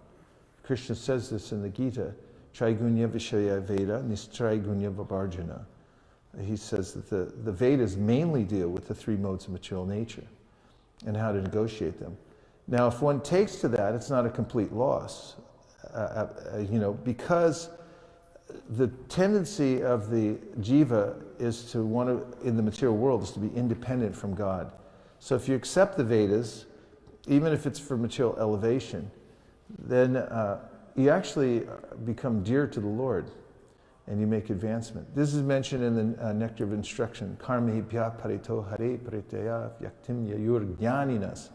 Krishna says this in the Gita, Traigunya Vishaya Veda, Nistraigunya Vabarjana. He says that the Vedas mainly deal with the 3 modes of material nature and how to negotiate them. Now, if one takes to that, it's not a complete loss, because the tendency of the jiva is to want to, in the material world, is to be independent from God. So if you accept the Vedas, even if it's for material elevation, then you actually become dear to the Lord and you make advancement. This is mentioned in the Nectar of Instruction, Karmi Bhya Parito Hare Paritaya Vyaktim Yayur Jnaninas,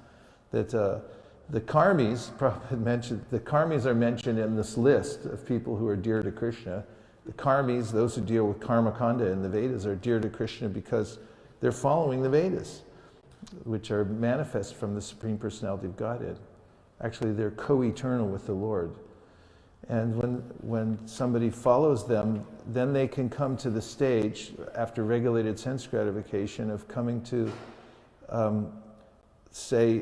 that the karmis, Prabhupada mentioned, the karmis are mentioned in this list of people who are dear to Krishna. The karmis, those who deal with karma kanda in the Vedas, are dear to Krishna because they're following the Vedas, which are manifest from the Supreme Personality of Godhead. Actually, they're co-eternal with the Lord. And when somebody follows them, then they can come to the stage, after regulated sense gratification, of coming to say,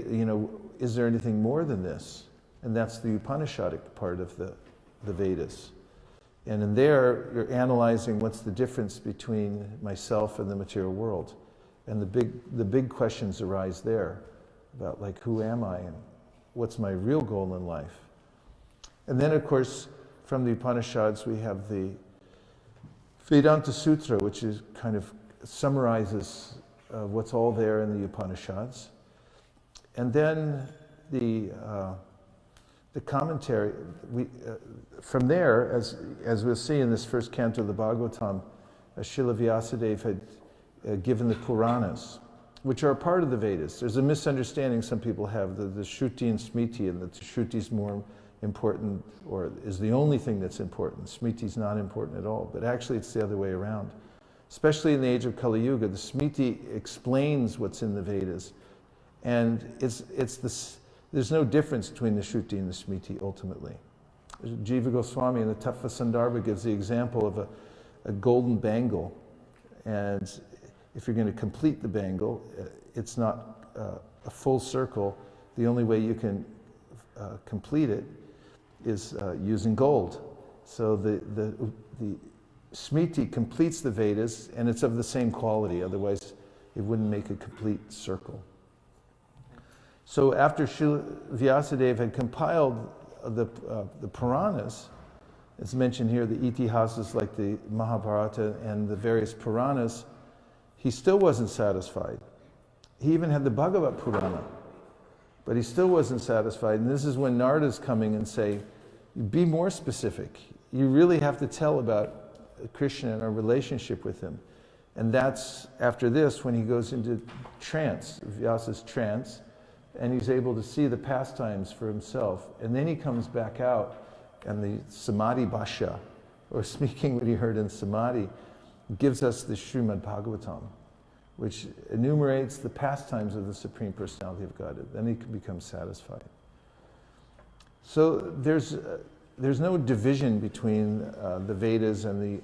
is there anything more than this? And that's the Upanishadic part of the Vedas. And in there, you're analyzing what's the difference between myself and the material world. And the big questions arise there about, like, who am I and what's my real goal in life? And then, of course, from the Upanishads, we have the Vedanta Sutra, which is kind of summarizes what's all there in the Upanishads. And then the commentary, from there, as we'll see in this first canto of the Bhagavatam, Srila Vyasadeva had given the Puranas, which are a part of the Vedas. There's a misunderstanding some people have, the Shruti and Smriti, and that the Shruti is more important, or is the only thing that's important. Smriti is not important at all, but actually it's the other way around. Especially in the age of Kali Yuga, the Smriti explains what's in the Vedas, and there's no difference between the Shruti and the Smriti ultimately. Jiva Goswami in the Tattva Sandarbha gives the example of a golden bangle, and if you're going to complete the bangle, it's not a full circle. The only way you can complete it is using gold. So the Smriti completes the Vedas, and it's of the same quality, otherwise it wouldn't make a complete circle. So after Vyasadeva had compiled the Puranas, it's mentioned here, the Itihasas like the Mahabharata and the various Puranas, he still wasn't satisfied. He even had the Bhagavad Purana, but he still wasn't satisfied. And this is when Narada's coming and say, be more specific. You really have to tell about Krishna and our relationship with him. And that's after this when he goes into trance, Vyasa's trance, and he's able to see the pastimes for himself. And then he comes back out and the Samadhi Bhashya, or speaking what he heard in Samadhi, gives us the Srimad Bhagavatam, which enumerates the pastimes of the Supreme Personality of Godhead. Then he can become satisfied. So there's no division between the Vedas and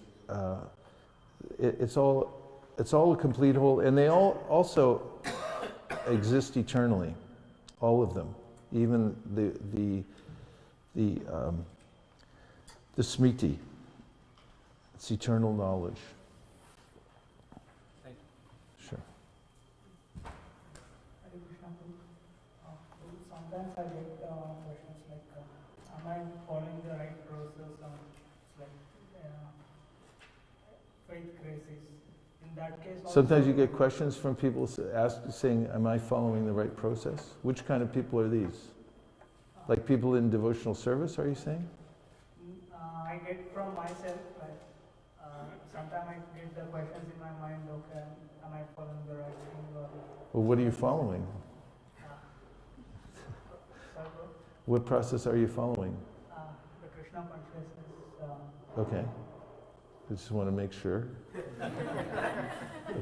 it's all a complete whole, and they all also exist eternally, all of them, even the Smriti. It's eternal knowledge. Thank you. Sure. Hare Krishna. Sometimes I get questions like, am I following the right process? It's like faith crisis. In that case, Sometimes you get questions from people saying, am I following the right process? Which kind of people are these? Like people in devotional service, are you saying? I get from myself, like, sometimes I get the questions in my mind, okay, am I following the right thing? Well, what are you following? Sorry, bro? What process are you following? The Krishna consciousness. Okay. I just want to make sure.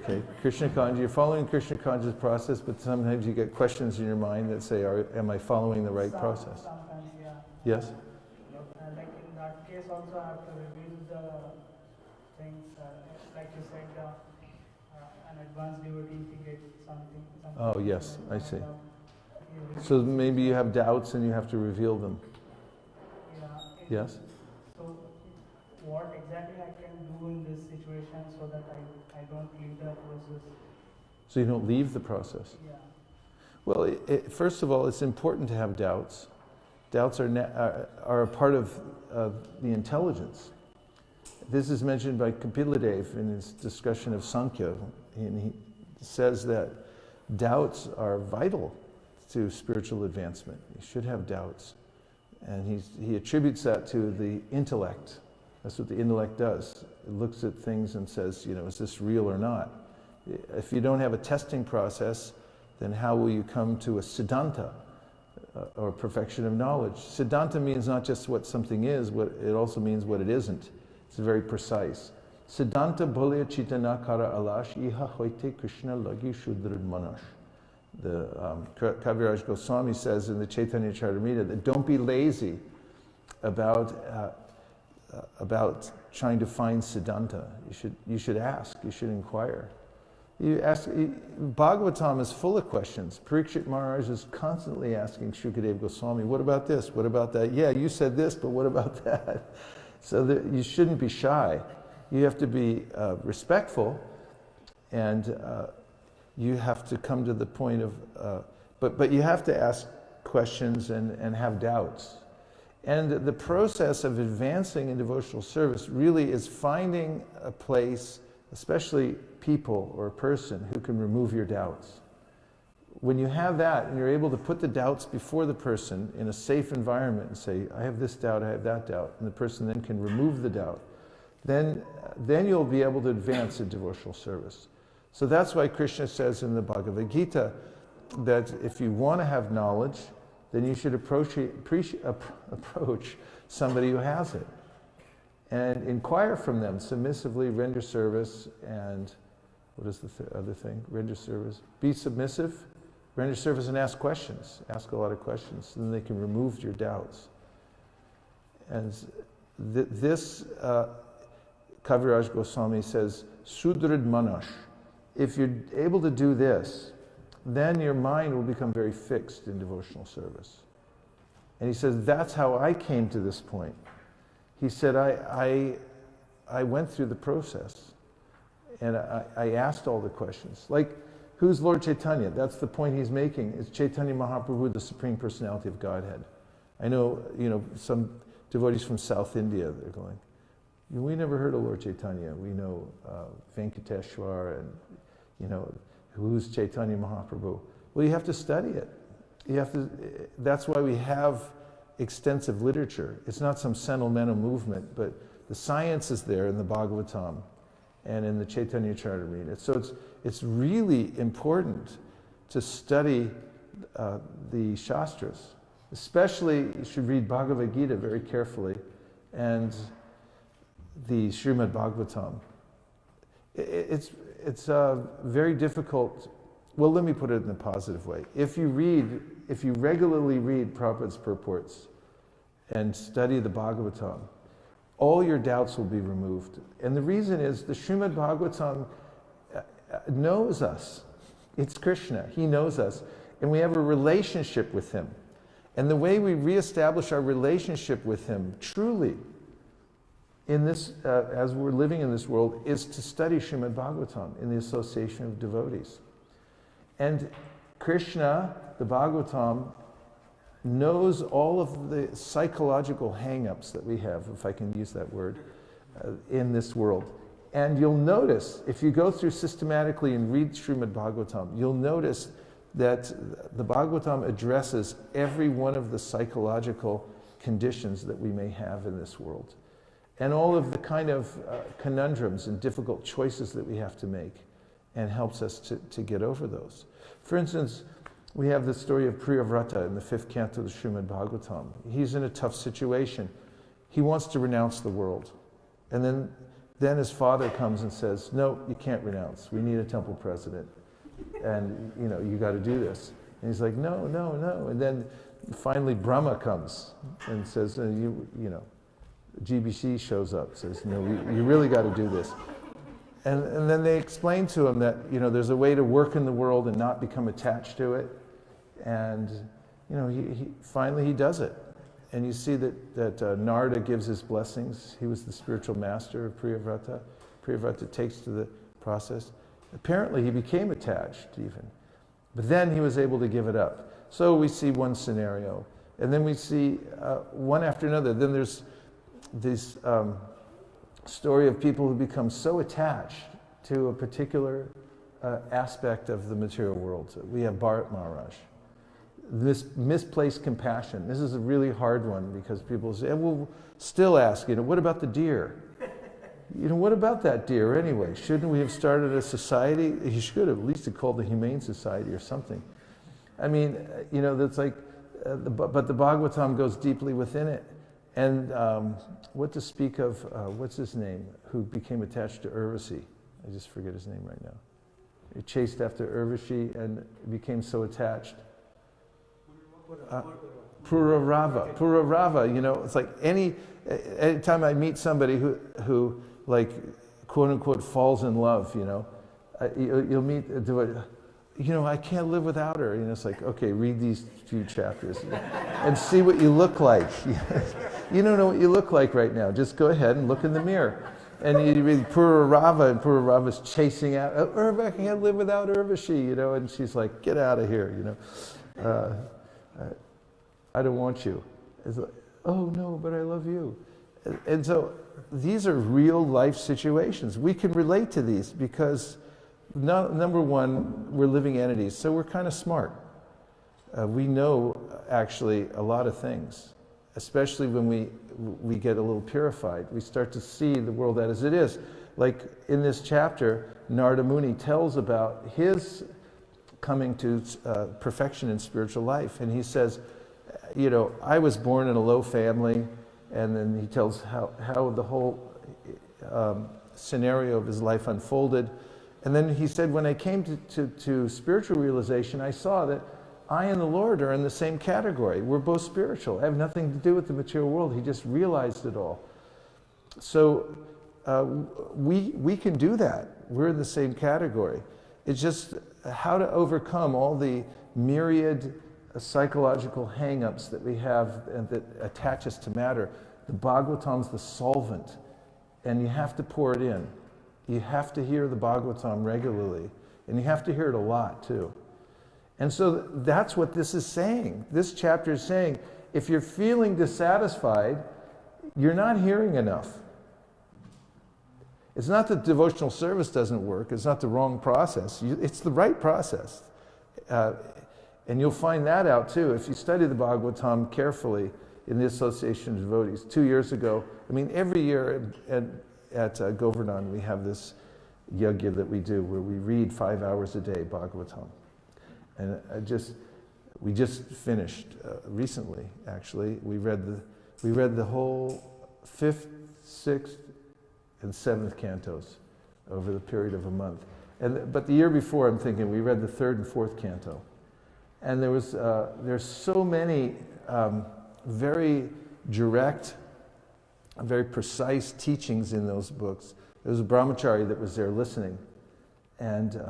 Okay, Krishna Consciousness, you're following Krishna Consciousness process, but sometimes you get questions in your mind that say, am I following the right process? Sometimes, yeah. Yes? Like in that case also I have to reveal the things, like you said, an advanced devotee if he gets something. Oh, yes, I see. So maybe you have doubts and you have to reveal them. Yeah. Yes? So what exactly I can do in this situation so that I don't leave the process? So you don't leave the process. Yeah. Well, first of all, it's important to have doubts. Doubts are a part of the intelligence. This is mentioned by Kapiladev in his discussion of Sankhya. And he says that doubts are vital to spiritual advancement. You should have doubts. And he attributes that to the intellect. That's what the intellect does. It looks at things and says, is this real or not? If you don't have a testing process, then how will you come to a siddhanta, or perfection of knowledge? Siddhanta means not just what something is, it also means what it isn't. It's very precise. Siddhanta bholya chitana kara alash iha hoite Krishna lagi shudrid manash. The Kaviraj Goswami says in the Chaitanya Charitamrita that don't be lazy about trying to find siddhanta. You should ask. You should inquire. Bhagavatam is full of questions. Parikshit Maharaj is constantly asking Shukadeva Goswami, what about this? What about that? Yeah, you said this, but what about that? So you shouldn't be shy. You have to be respectful, and you have to come to the point of, but you have to ask questions and have doubts. And the process of advancing in devotional service really is finding a place, especially people or a person who can remove your doubts. When you have that and you're able to put the doubts before the person in a safe environment and say, I have this doubt, I have that doubt, and the person then can remove the doubt, then you'll be able to advance in devotional service. So that's why Krishna says in the Bhagavad Gita that if you want to have knowledge, then you should approach somebody who has it and inquire from them, submissively render service, and what is the other thing? Render service. Be submissive, render service, and ask questions. Ask a lot of questions, and then they can remove your doubts. And this, Kaviraj Goswami says, Sudrid Manash. If you're able to do this, then your mind will become very fixed in devotional service. And he says, that's how I came to this point. He said, I went through the process, and I asked all the questions. Like, who's Lord Chaitanya? That's the point he's making. Is Chaitanya Mahaprabhu the Supreme Personality of Godhead? I know, some devotees from South India, they're going, we never heard of Lord Chaitanya. We know Venkateshwar and, who's Chaitanya Mahaprabhu? Well, you have to study it. That's why we have extensive literature. It's not some sentimental movement, but the science is there in the Bhagavatam and in the Chaitanya Charitamrita. So it's really important to study the Shastras Especially, you should read Bhagavad Gita very carefully, and the Srimad Bhagavatam. It's very difficult. Well, let me put it in a positive way. If you regularly read Prabhupada's purports and study the Bhagavatam, all your doubts will be removed. And the reason is the Srimad Bhagavatam knows us. It's Krishna. He knows us. And we have a relationship with him. And the way we reestablish our relationship with him truly in this, as we're living in this world, is to study Srimad Bhagavatam in the association of devotees. And Krishna, the Bhagavatam, knows all of the psychological hang-ups that we have, if I can use that word, in this world. And you'll notice, if you go through systematically and read Srimad Bhagavatam, you'll notice that the Bhagavatam addresses every one of the psychological conditions that we may have in this world. And all of the kind of conundrums and difficult choices that we have to make, and helps us to get over those. For instance, we have the story of Priyavrata in the 5th canto of the Srimad Bhagavatam. He's in a tough situation. He wants to renounce the world. And then his father comes and says, no, you can't renounce. We need a temple president. And, you got to do this. And he's like, no. And then finally Brahma comes and says, GBC shows up, says, you really got to do this. And then they explain to him that, there's a way to work in the world and not become attached to it. And, he finally does it. And you see that Narada gives his blessings. He was the spiritual master of Priyavrata. Priyavrata takes to the process. Apparently he became attached even. But then he was able to give it up. So we see one scenario. And then we see one after another. Then there's this story of people who become so attached to a particular aspect of the material world. So we have Bharat Maharaj. This misplaced compassion. This is a really hard one because people say, we'll still ask, what about the deer? What about that deer anyway? Shouldn't we have started a society? He should have at least called the Humane Society or something. I mean, that's like, but the Bhagavatam goes deeply within it. And what to speak of, what's his name, who became attached to Urvashi? I just forget his name right now. He chased after Urvashi and became so attached. Pururava, it's like any time I meet somebody who like, quote unquote, falls in love, you'll meet, I can't live without her. It's like, okay, read these few chapters and see what you look like. You don't know what you look like right now. Just go ahead and look in the mirror. And you read Pururava, and Pururava's chasing out, I can't live without Urvashi, and she's like, get out of here, I don't want you. It's like, oh no, but I love you. And so these are real life situations. We can relate to these because number one, we're living entities, so we're kind of smart. We know actually a lot of things, especially when we get a little purified. We start to see the world as it is. Like in this chapter, Narada Muni tells about his coming to perfection in spiritual life. And he says, I was born in a low family, and then he tells how the whole scenario of his life unfolded. And then he said, when I came to spiritual realization, I saw that I and the Lord are in the same category. We're both spiritual. I have nothing to do with the material world. He just realized it all. So we can do that. We're in the same category. It's just how to overcome all the myriad psychological hang-ups that we have and that attach us to matter. The Bhagavatam's the solvent, and you have to pour it in. You have to hear the Bhagavatam regularly, and you have to hear it a lot too. And so that's what this is saying. This chapter is saying, if you're feeling dissatisfied, you're not hearing enough. It's not that devotional service doesn't work. It's not the wrong process. It's the right process. And you'll find that out too if you study the Bhagavatam carefully in the Association of Devotees. 2 years ago, every year at Govardhan we have this yajna that we do where we read 5 hours a day Bhagavatam. And We just finished recently, actually. We read the whole 5th, 6th, and 7th cantos over the period of a month. But the year before, I'm thinking, we read the 3rd and 4th canto. And there's so many very direct, very precise teachings in those books. There was a brahmachari that was there listening. And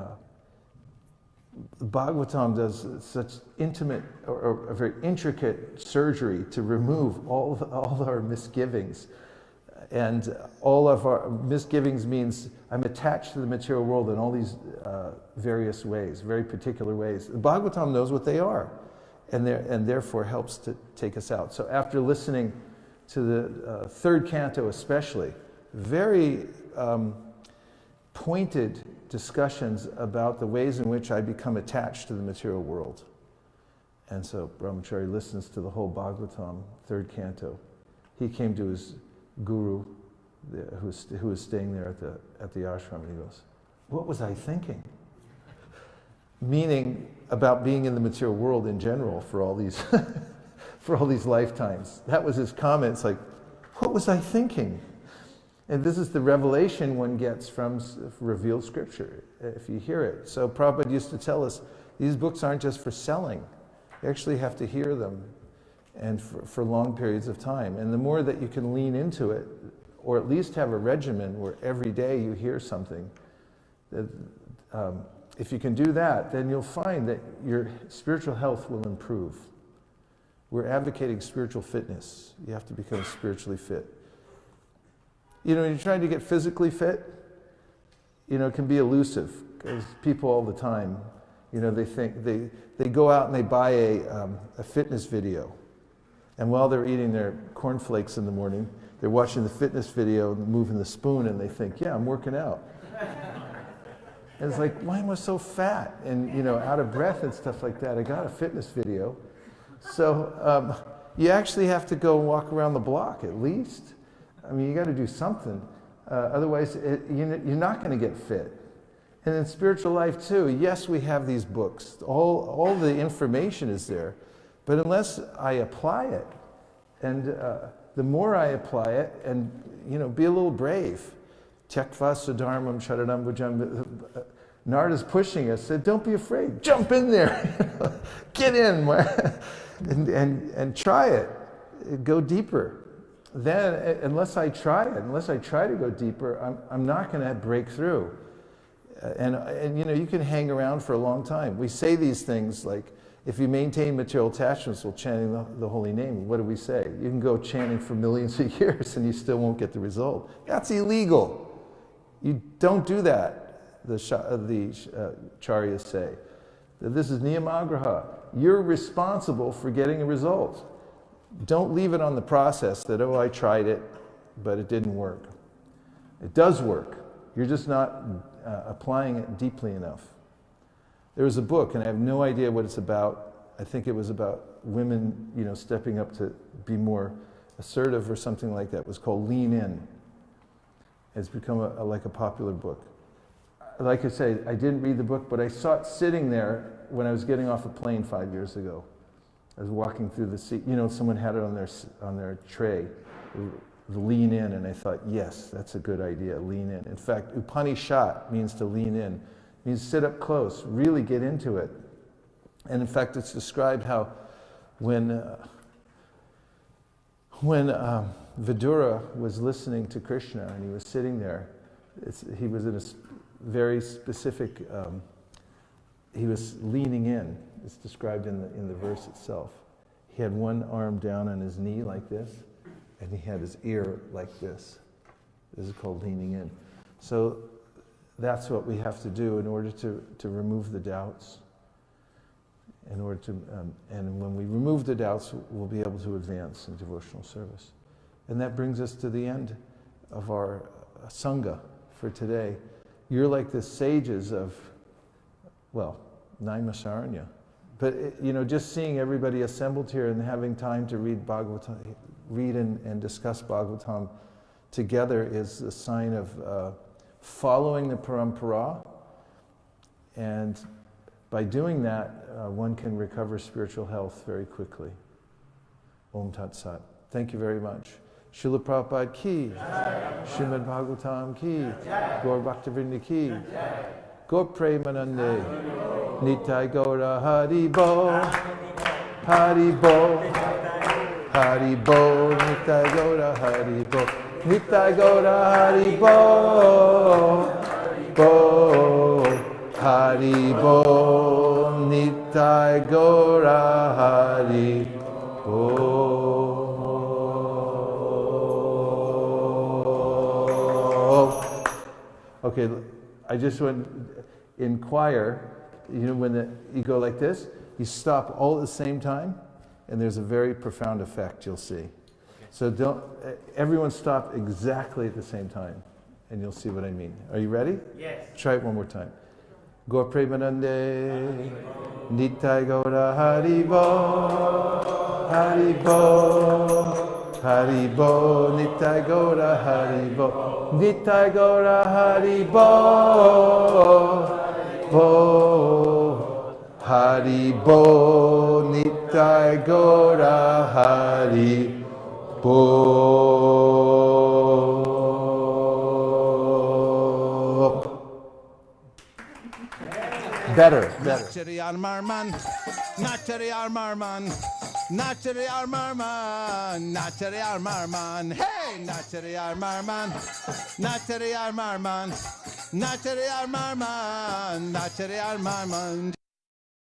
Bhagavatam does such intimate or a very intricate surgery to remove all our misgivings. And all of our misgivings means I'm attached to the material world in all these various ways, very particular ways. The Bhagavatam knows what they are, and therefore helps to take us out. So after listening to the 3rd canto especially, very pointed discussions about the ways in which I become attached to the material world. And so Brahmachari listens to the whole Bhagavatam, 3rd canto. He came to his guru, who was staying there at the ashram, and he goes, "What was I thinking?" Meaning about being in the material world in general for all these for all these lifetimes. That was his comment. It's like, what was I thinking? And this is the revelation one gets from revealed scripture, if you hear it. So Prabhupada used to tell us, these books aren't just for selling. You actually have to hear them, and for long periods of time. And the more that you can lean into it, or at least have a regimen where every day you hear something, that, if you can do that, then you'll find that your spiritual health will improve. We're advocating spiritual fitness. You have to become spiritually fit. You know, when you're trying to get physically fit, you know, it can be elusive, because people all the time, you know, they think, they go out and they buy a fitness video. And while they're eating their cornflakes in the morning, they're watching the fitness video and moving the spoon, and they think, yeah, I'm working out. And it's like, why am I so fat and, you know, out of breath and stuff like that? I got a fitness video. So you actually have to go walk around the block at least. I mean, you got to do something. Otherwise, you're not going to get fit. And in spiritual life too, yes, we have these books. All the information is there. But unless I apply it, and the more I apply it, and, you know, be a little brave. Tyaktva sudharmam sharanam bhujam. Narada's pushing us, said, don't be afraid, jump in there. Get in, and try it. Go deeper. Then, unless I try to go deeper, I'm not going to break through. And you know, you can hang around for a long time. We say these things like, if you maintain material attachments while chanting the holy name, what do we say? You can go chanting for millions of years and you still won't get the result. That's illegal. You don't do that, the Charyas say. This is niyamagraha. You're responsible for getting a result. Don't leave it on the process that, oh, I tried it, but it didn't work. It does work. You're just not applying it deeply enough. There was a book, and I have no idea what it's about. I think it was about women, you know, stepping up to be more assertive or something like that. It was called Lean In. It's become like a popular book. Like I say, I didn't read the book, but I saw it sitting there when I was getting off a plane 5 years ago. I was walking through the seat, you know, someone had it on their tray, the Lean In, and I thought, yes, that's a good idea, lean in. In fact, Upanishad means to lean in. It means sit up close, really get into it. And in fact, it's described how when Vidura was listening to Krishna and he was sitting there, he was in a very specific, he was leaning in. It's described in the verse itself. He had one arm down on his knee like this, and he had his ear like this. This is called leaning in. So that's what we have to do in order to remove the doubts. In order to, and when we remove the doubts, we'll be able to advance in devotional service. And that brings us to the end of our Sangha for today. You're like the sages of, well, Naimisaranya. But, you know, just seeing everybody assembled here and having time to read Bhagavatam, read and discuss Bhagavatam together is a sign of following the parampara and by doing that, one can recover spiritual health very quickly. Om Tat Sat. Thank you very much. Srila Prabhupada ki, Srimad Bhagavatam ki, Gaur Bhaktivinoda ki, Gaur Premanande, Nitai Gaura Hari Bo, Hari Bo, Hari Bo, Nitai Gaura Hari Bo, Nitai Gaura Hari Bo, Bo, Hari Bo, Nitai Gaura Hari Bo. Okay, I just want, in choir, when you go like this, you stop all at the same time, and there's a very profound effect you'll see. So everyone stop exactly at the same time, and you'll see what I mean. Are you ready? Yes. Try it one more time. Gaur Premanande, Nitai Gaura Hari Bo, Hari Bo. Hari Bo, Nitai Gaura Hari Bo, Nitai Gaura Hari Bo, Bo, Hari Bo, Nitai Gaura Hari Bo. Better. Nachari Armarman, Nachari Armarman, Nachari Armarman, Nachari Armarman, hey, Nachari Armarman, Nachari Armarman, Nachari Armarman, Nachari Armarman.